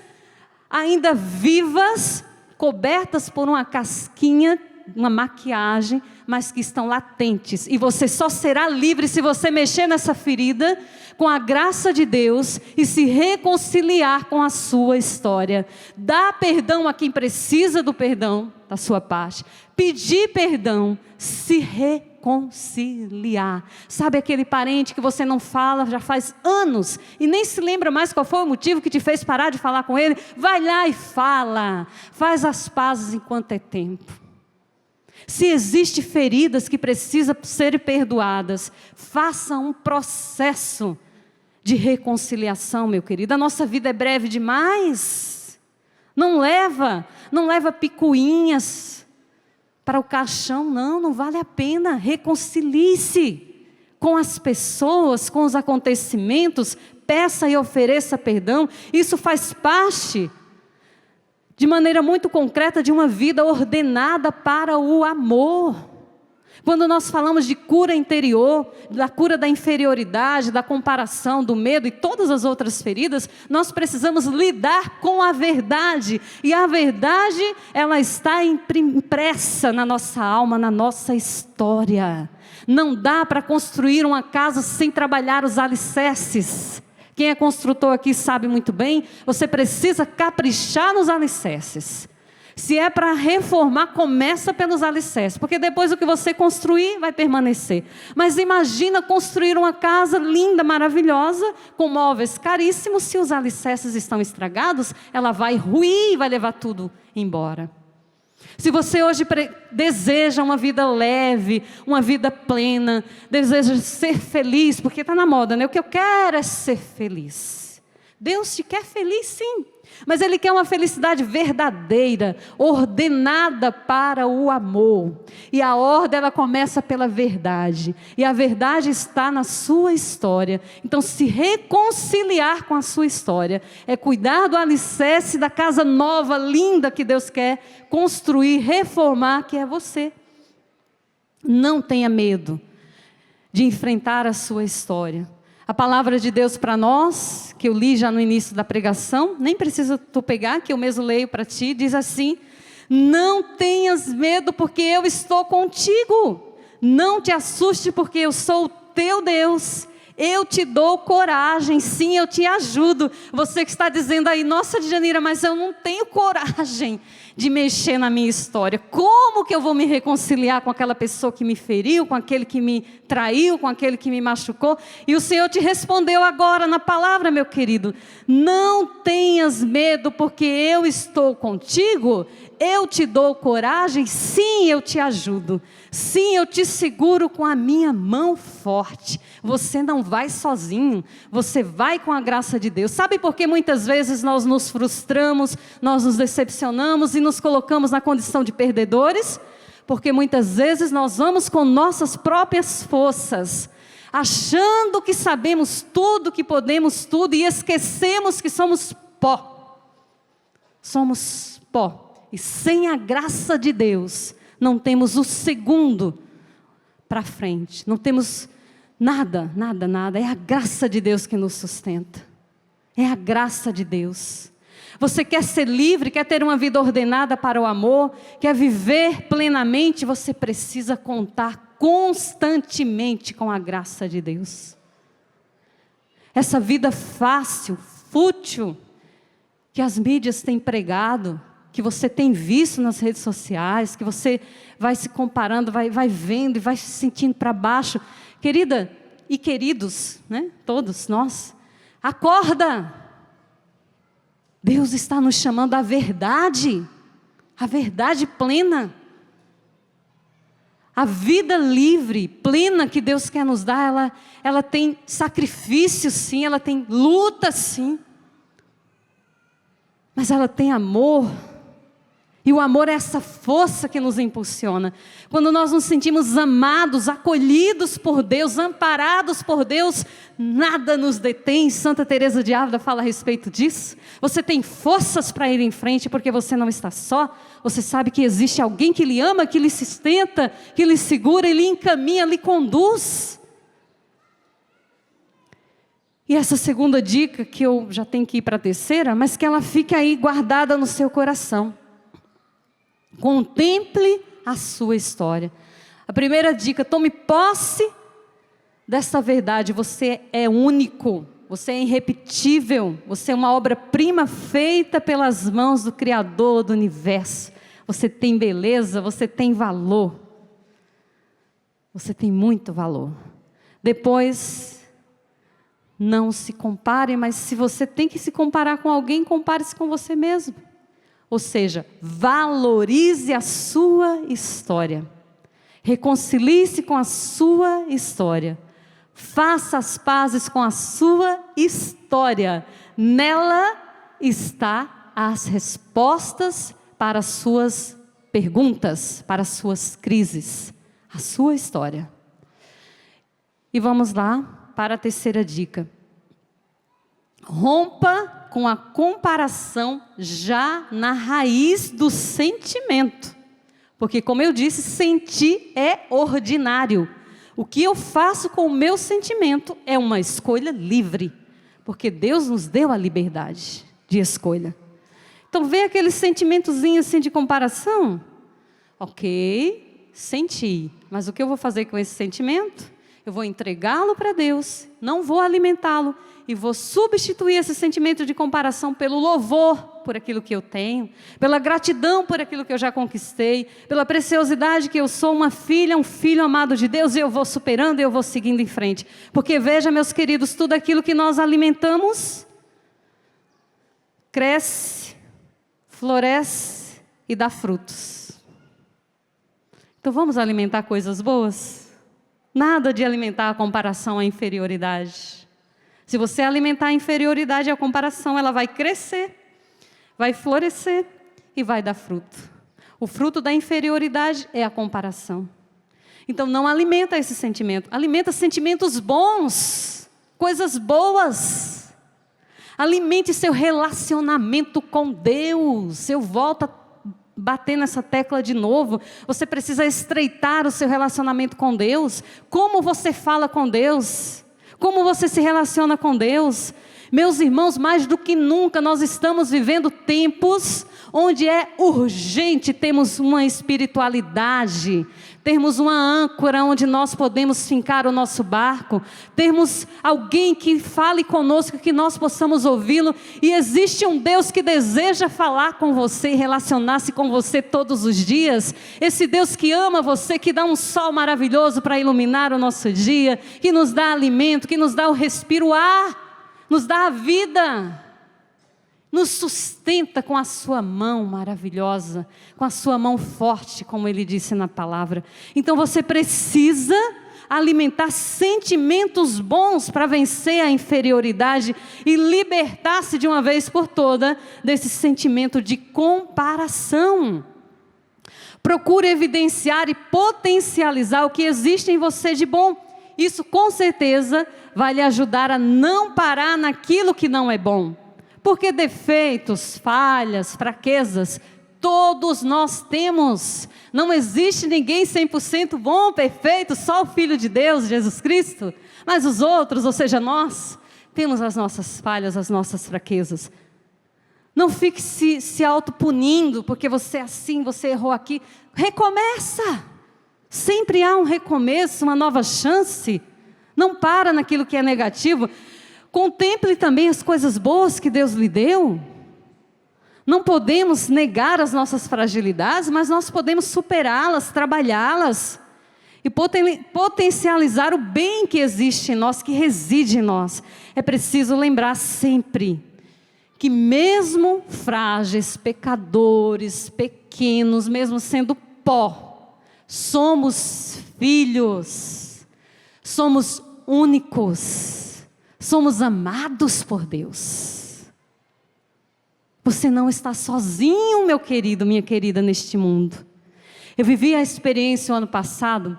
[SPEAKER 2] ainda vivas, cobertas por uma casquinha, uma maquiagem, mas que estão latentes. E você só será livre se você mexer nessa ferida com a graça de Deus e se reconciliar com a sua história. Dá perdão a quem precisa do perdão da sua parte. Pedir perdão, se reconciliar. Sabe aquele parente que você não fala já faz anos e nem se lembra mais qual foi o motivo que te fez parar de falar com ele? Vai lá e fala. Faz as pazes enquanto é tempo. Se existem feridas que precisam ser perdoadas, faça um processo de reconciliação, meu querido. A nossa vida é breve demais. Não leva picuinhas para o caixão, não vale a pena. Reconcilie-se com as pessoas, com os acontecimentos, peça e ofereça perdão. Isso faz parte, de maneira muito concreta, de uma vida ordenada para o amor. Quando nós falamos de cura interior, da cura da inferioridade, da comparação, do medo e todas as outras feridas, nós precisamos lidar com a verdade. E a verdade, ela está impressa na nossa alma, na nossa história. Não dá para construir uma casa sem trabalhar os alicerces. Quem é construtor aqui sabe muito bem, você precisa caprichar nos alicerces. Se é para reformar, começa pelos alicerces, porque depois o que você construir vai permanecer. Mas imagina construir uma casa linda, maravilhosa, com móveis caríssimos, se os alicerces estão estragados, ela vai ruir e vai levar tudo embora. Se você hoje deseja uma vida leve, uma vida plena, deseja ser feliz, porque está na moda, né? O que eu quero é ser feliz. Deus te quer feliz, sim. Mas Ele quer uma felicidade verdadeira, ordenada para o amor. E a ordem, ela começa pela verdade. E a verdade está na sua história. Então, se reconciliar com a sua história é cuidar do alicerce da casa nova, linda, que Deus quer construir, reformar, que é você. Não tenha medo de enfrentar a sua história. A palavra de Deus para nós, que eu li já no início da pregação, nem precisa tu pegar, que eu mesmo leio para ti, diz assim: não tenhas medo, porque eu estou contigo. Não te assuste, porque eu sou o teu Deus. Eu te dou coragem, sim, eu te ajudo. Você que está dizendo aí, nossa, Djanira, mas eu não tenho coragem de mexer na minha história. Como que eu vou me reconciliar com aquela pessoa que me feriu, com aquele que me traiu, com aquele que me machucou? E o Senhor te respondeu agora na palavra, meu querido: não tenhas medo, porque eu estou contigo. Eu te dou coragem, sim, eu te ajudo. Sim, eu te seguro com a minha mão forte. Você não vai sozinho, você vai com a graça de Deus. Sabe por que muitas vezes nós nos frustramos, nós nos decepcionamos e nos colocamos na condição de perdedores? Porque muitas vezes nós vamos com nossas próprias forças, achando que sabemos tudo, que podemos tudo, e esquecemos que somos pó. Somos pó. E sem a graça de Deus, não temos o segundo para frente. Não temos nada, nada, nada. É a graça de Deus que nos sustenta. É a graça de Deus. Você quer ser livre, quer ter uma vida ordenada para o amor, quer viver plenamente, você precisa contar constantemente com a graça de Deus. Essa vida fácil, fútil, que as mídias têm pregado, que você tem visto nas redes sociais, que você vai se comparando, vai vendo e vai se sentindo para baixo. Querida e queridos, né? Todos nós, acorda! Deus está nos chamando à verdade, a verdade plena. A vida livre, plena que Deus quer nos dar, ela tem sacrifício sim, ela tem luta sim. Mas ela tem amor. E o amor é essa força que nos impulsiona. Quando nós nos sentimos amados, acolhidos por Deus, amparados por Deus, nada nos detém. Santa Teresa de Ávila fala a respeito disso. Você tem forças para ir em frente porque você não está só. Você sabe que existe alguém que lhe ama, que lhe sustenta, que lhe segura, e lhe encaminha, lhe conduz. E essa segunda dica, que eu já tenho que ir para a terceira, mas que ela fique aí guardada no seu coração. Contemple a sua história. A primeira dica: tome posse dessa verdade. Você é único, você é irrepetível, você é uma obra-prima feita pelas mãos do Criador do universo. Você tem beleza, você tem valor. Você tem muito valor. Depois, não se compare, mas se você tem que se comparar com alguém, compare-se com você mesmo. Ou seja, valorize a sua história. Reconcilie-se com a sua história. Faça as pazes com a sua história. Nela está as respostas para as suas perguntas, para as suas crises. A sua história. E vamos lá para a terceira dica. Rompa com a comparação já na raiz do sentimento. Porque, como eu disse, sentir é ordinário. O que eu faço com o meu sentimento é uma escolha livre. Porque Deus nos deu a liberdade de escolha. Então, vê aquele sentimentozinho assim de comparação? Ok, senti. Mas o que eu vou fazer com esse sentimento? Eu vou entregá-lo para Deus, não vou alimentá-lo. E vou substituir esse sentimento de comparação pelo louvor por aquilo que eu tenho, pela gratidão por aquilo que eu já conquistei, pela preciosidade que eu sou uma filha, um filho amado de Deus, e eu vou superando e eu vou seguindo em frente. Porque veja, meus queridos, tudo aquilo que nós alimentamos, cresce, floresce e dá frutos. Então vamos alimentar coisas boas? Nada de alimentar a comparação, a inferioridade. Se você alimentar a inferioridade e a comparação, ela vai crescer, vai florescer e vai dar fruto. O fruto da inferioridade é a comparação. Então não alimenta esse sentimento, alimenta sentimentos bons, coisas boas. Alimente seu relacionamento com Deus. Eu volto a bater nessa tecla de novo. Você precisa estreitar o seu relacionamento com Deus. Como você fala com Deus? Como você se relaciona com Deus? Meus irmãos, mais do que nunca nós estamos vivendo tempos onde é urgente termos uma espiritualidade, termos uma âncora onde nós podemos fincar o nosso barco, termos alguém que fale conosco, que nós possamos ouvi-lo. E existe um Deus que deseja falar com você e relacionar-se com você todos os dias. Esse Deus que ama você, que dá um sol maravilhoso para iluminar o nosso dia, que nos dá alimento, que nos dá o respiro, o ar, nos dá a vida, nos sustenta com a sua mão maravilhosa, com a sua mão forte, como ele disse na palavra. Então você precisa alimentar sentimentos bons para vencer a inferioridade e libertar-se de uma vez por toda desse sentimento de comparação. Procure evidenciar e potencializar o que existe em você de bom. Isso com certeza vai lhe ajudar a não parar naquilo que não é bom. Porque defeitos, falhas, fraquezas, todos nós temos. Não existe ninguém 100% bom, perfeito, só o Filho de Deus, Jesus Cristo. Mas os outros, ou seja, nós, temos as nossas falhas, as nossas fraquezas. Não fique se autopunindo, porque você é assim, você errou aqui. Recomeça! Sempre há um recomeço, uma nova chance. Não para naquilo que é negativo. Contemple também as coisas boas que Deus lhe deu. Não podemos negar as nossas fragilidades, mas nós podemos superá-las, trabalhá-las e potencializar o bem que existe em nós, que reside em nós. É preciso lembrar sempre que mesmo frágeis, pecadores, pequenos, mesmo sendo pó, somos filhos, somos únicos, somos amados por Deus. Você não está sozinho, meu querido, minha querida, neste mundo. Eu vivi a experiência o ano passado,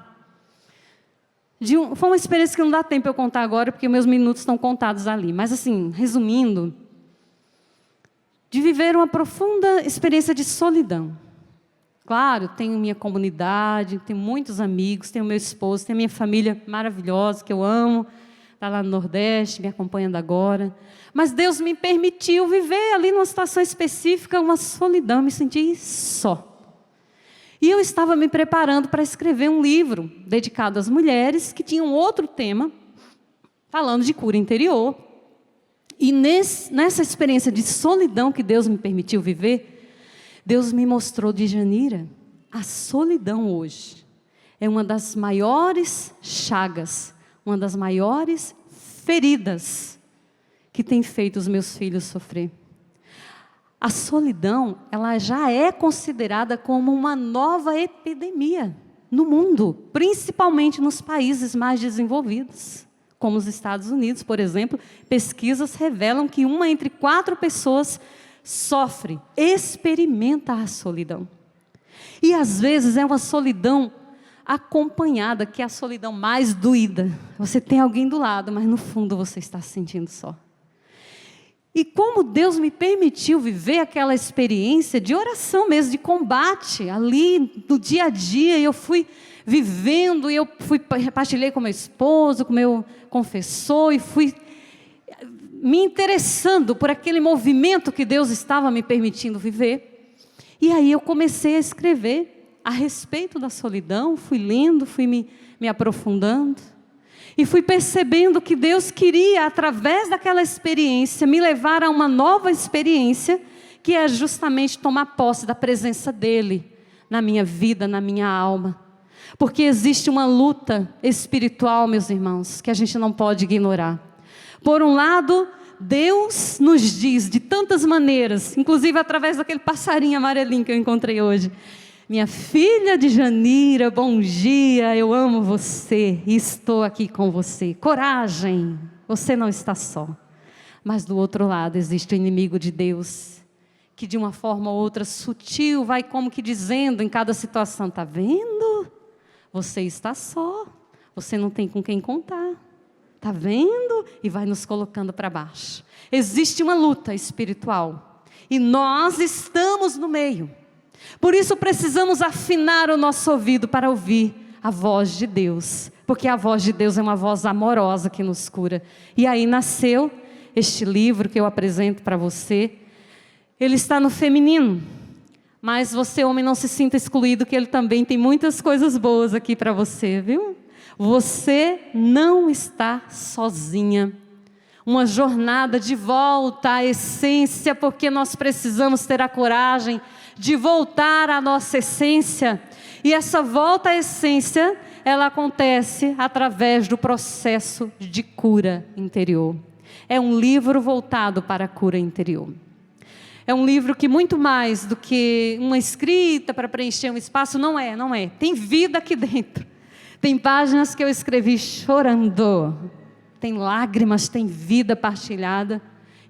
[SPEAKER 2] foi uma experiência que não dá tempo eu contar agora, porque meus minutos estão contados ali. Mas assim, resumindo, de viver uma profunda experiência de solidão. Claro, tenho minha comunidade, tenho muitos amigos, tenho meu esposo, tenho minha família maravilhosa, que eu amo, está lá no Nordeste, me acompanhando agora. Mas Deus me permitiu viver ali numa situação específica, uma solidão, me senti só. E eu estava me preparando para escrever um livro dedicado às mulheres, que tinha um outro tema, falando de cura interior. E nessa experiência de solidão que Deus me permitiu viver, Deus me mostrou, Djanira, a solidão hoje é uma das maiores chagas, uma das maiores feridas que tem feito os meus filhos sofrer. A solidão, ela já é considerada como uma nova epidemia no mundo, principalmente nos países mais desenvolvidos, como os Estados Unidos, por exemplo. Pesquisas revelam que 1 entre 4 pessoas sofre, experimenta a solidão. E às vezes é uma solidão acompanhada, que é a solidão mais doída. Você tem alguém do lado, mas no fundo você está se sentindo só. E como Deus me permitiu viver aquela experiência de oração mesmo, de combate, ali no dia a dia, eu fui vivendo, e eu partilhei com meu esposo, com meu confessor, e fui me interessando por aquele movimento que Deus estava me permitindo viver. E aí eu comecei a escrever a respeito da solidão, fui lendo, fui me aprofundando. E fui percebendo que Deus queria, através daquela experiência, me levar a uma nova experiência, que é justamente tomar posse da presença dEle na minha vida, na minha alma. Porque existe uma luta espiritual, meus irmãos, que a gente não pode ignorar. Por um lado, Deus nos diz de tantas maneiras, inclusive através daquele passarinho amarelinho que eu encontrei hoje: minha filha de Janira, bom dia, eu amo você e estou aqui com você. Coragem, você não está só. Mas do outro lado existe o inimigo de Deus, que de uma forma ou outra sutil vai como que dizendo em cada situação: está vendo? Você está só, você não tem com quem contar. Está vendo? E vai nos colocando para baixo. Existe uma luta espiritual e nós estamos no meio. Por isso precisamos afinar o nosso ouvido para ouvir a voz de Deus, porque a voz de Deus é uma voz amorosa que nos cura. E aí nasceu este livro que eu apresento para você. Ele está no feminino, mas você, homem, não se sinta excluído, que ele também tem muitas coisas boas aqui para você, viu? Você não está sozinha. Uma jornada de volta à essência, porque nós precisamos ter a coragem de voltar à nossa essência. E essa volta à essência, ela acontece através do processo de cura interior. É um livro voltado para a cura interior. É um livro que muito mais do que uma escrita para preencher um espaço, não é. Tem vida aqui dentro. Tem páginas que eu escrevi chorando. Tem lágrimas, tem vida partilhada.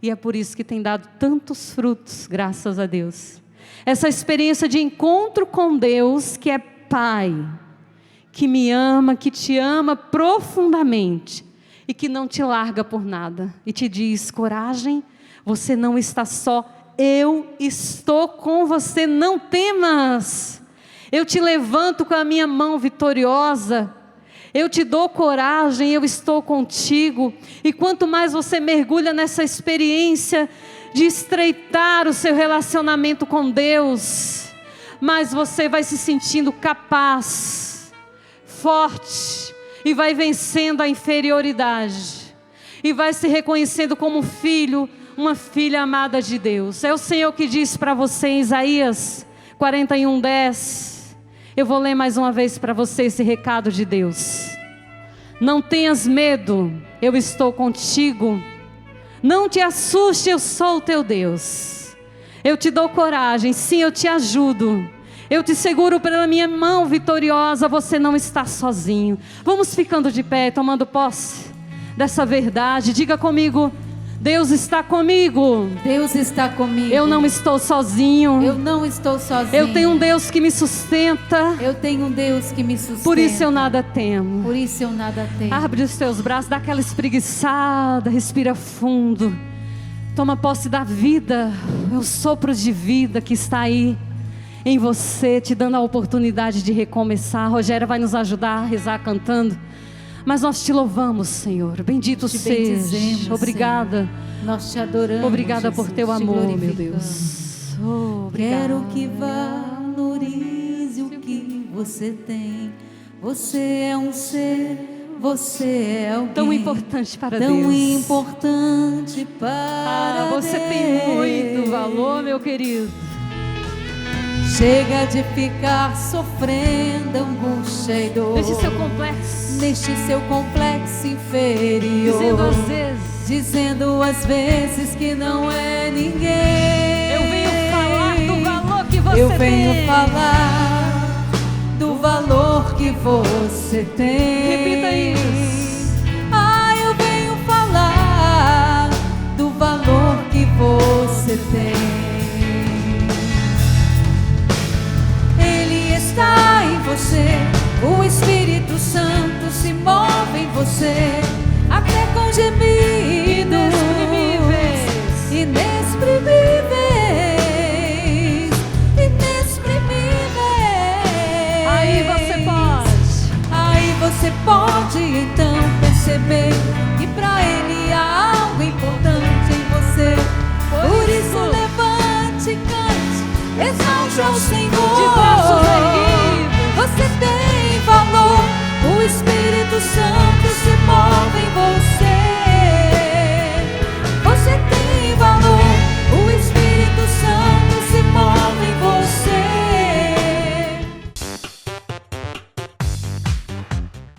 [SPEAKER 2] E é por isso que tem dado tantos frutos, graças a Deus. Essa experiência de encontro com Deus, que é Pai, que me ama, que te ama profundamente e que não te larga por nada. E te diz: coragem, você não está só, eu estou com você, não temas. Eu te levanto com a minha mão vitoriosa. Eu te dou coragem, eu estou contigo. E quanto mais você mergulha nessa experiência de estreitar o seu relacionamento com Deus, mais você vai se sentindo capaz, forte, e vai vencendo a inferioridade, e vai se reconhecendo como filho, uma filha amada de Deus. É o Senhor que diz para você em Isaías 41:10. Eu vou ler mais uma vez para você esse recado de Deus. Não tenhas medo, eu estou contigo. Não te assuste, eu sou o teu Deus. Eu te dou coragem, sim, eu te ajudo. Eu te seguro pela minha mão vitoriosa, você não está sozinho. Vamos ficando de pé, tomando posse dessa verdade. Diga comigo: Deus está comigo.
[SPEAKER 3] Deus está comigo.
[SPEAKER 2] Eu não estou sozinho.
[SPEAKER 3] Eu não estou sozinho.
[SPEAKER 2] Eu tenho um Deus que me sustenta.
[SPEAKER 3] Eu tenho um Deus que me sustenta.
[SPEAKER 2] Por isso eu nada temo.
[SPEAKER 3] Por isso eu nada temo.
[SPEAKER 2] Abre os teus braços, dá aquela espreguiçada, respira fundo. Toma posse da vida, é o sopro de vida que está aí em você, te dando a oportunidade de recomeçar. A Rogéria vai nos ajudar a rezar cantando. Mas nós te louvamos, Senhor. Bendito seja. Obrigada.
[SPEAKER 3] Senhor. Nós te adoramos.
[SPEAKER 2] Obrigada
[SPEAKER 3] Jesus,
[SPEAKER 2] por teu amor, meu Deus.
[SPEAKER 3] Quero que valorize o que você tem. Você é um ser, você é alguém
[SPEAKER 2] tão importante para
[SPEAKER 3] tão
[SPEAKER 2] Deus.
[SPEAKER 3] Tão importante para Deus.
[SPEAKER 2] Você tem muito valor, meu querido.
[SPEAKER 3] Chega de ficar sofrendo angústia e dor.
[SPEAKER 2] Neste seu complexo.
[SPEAKER 3] Neste seu complexo inferior.
[SPEAKER 2] Dizendo às vezes
[SPEAKER 3] que não é ninguém.
[SPEAKER 2] Eu venho falar do valor que você tem.
[SPEAKER 3] Eu venho falar do valor que você tem.
[SPEAKER 2] Repita isso.
[SPEAKER 3] Eu venho falar do valor que você tem. Está em você, o Espírito Santo se move em você, até com gemidos você pode então perceber que pra Ele há algo importante em você. Por isso levante, cante, exalte ao Senhor.
[SPEAKER 2] De braços erguidos.
[SPEAKER 3] Você tem valor, o Espírito Santo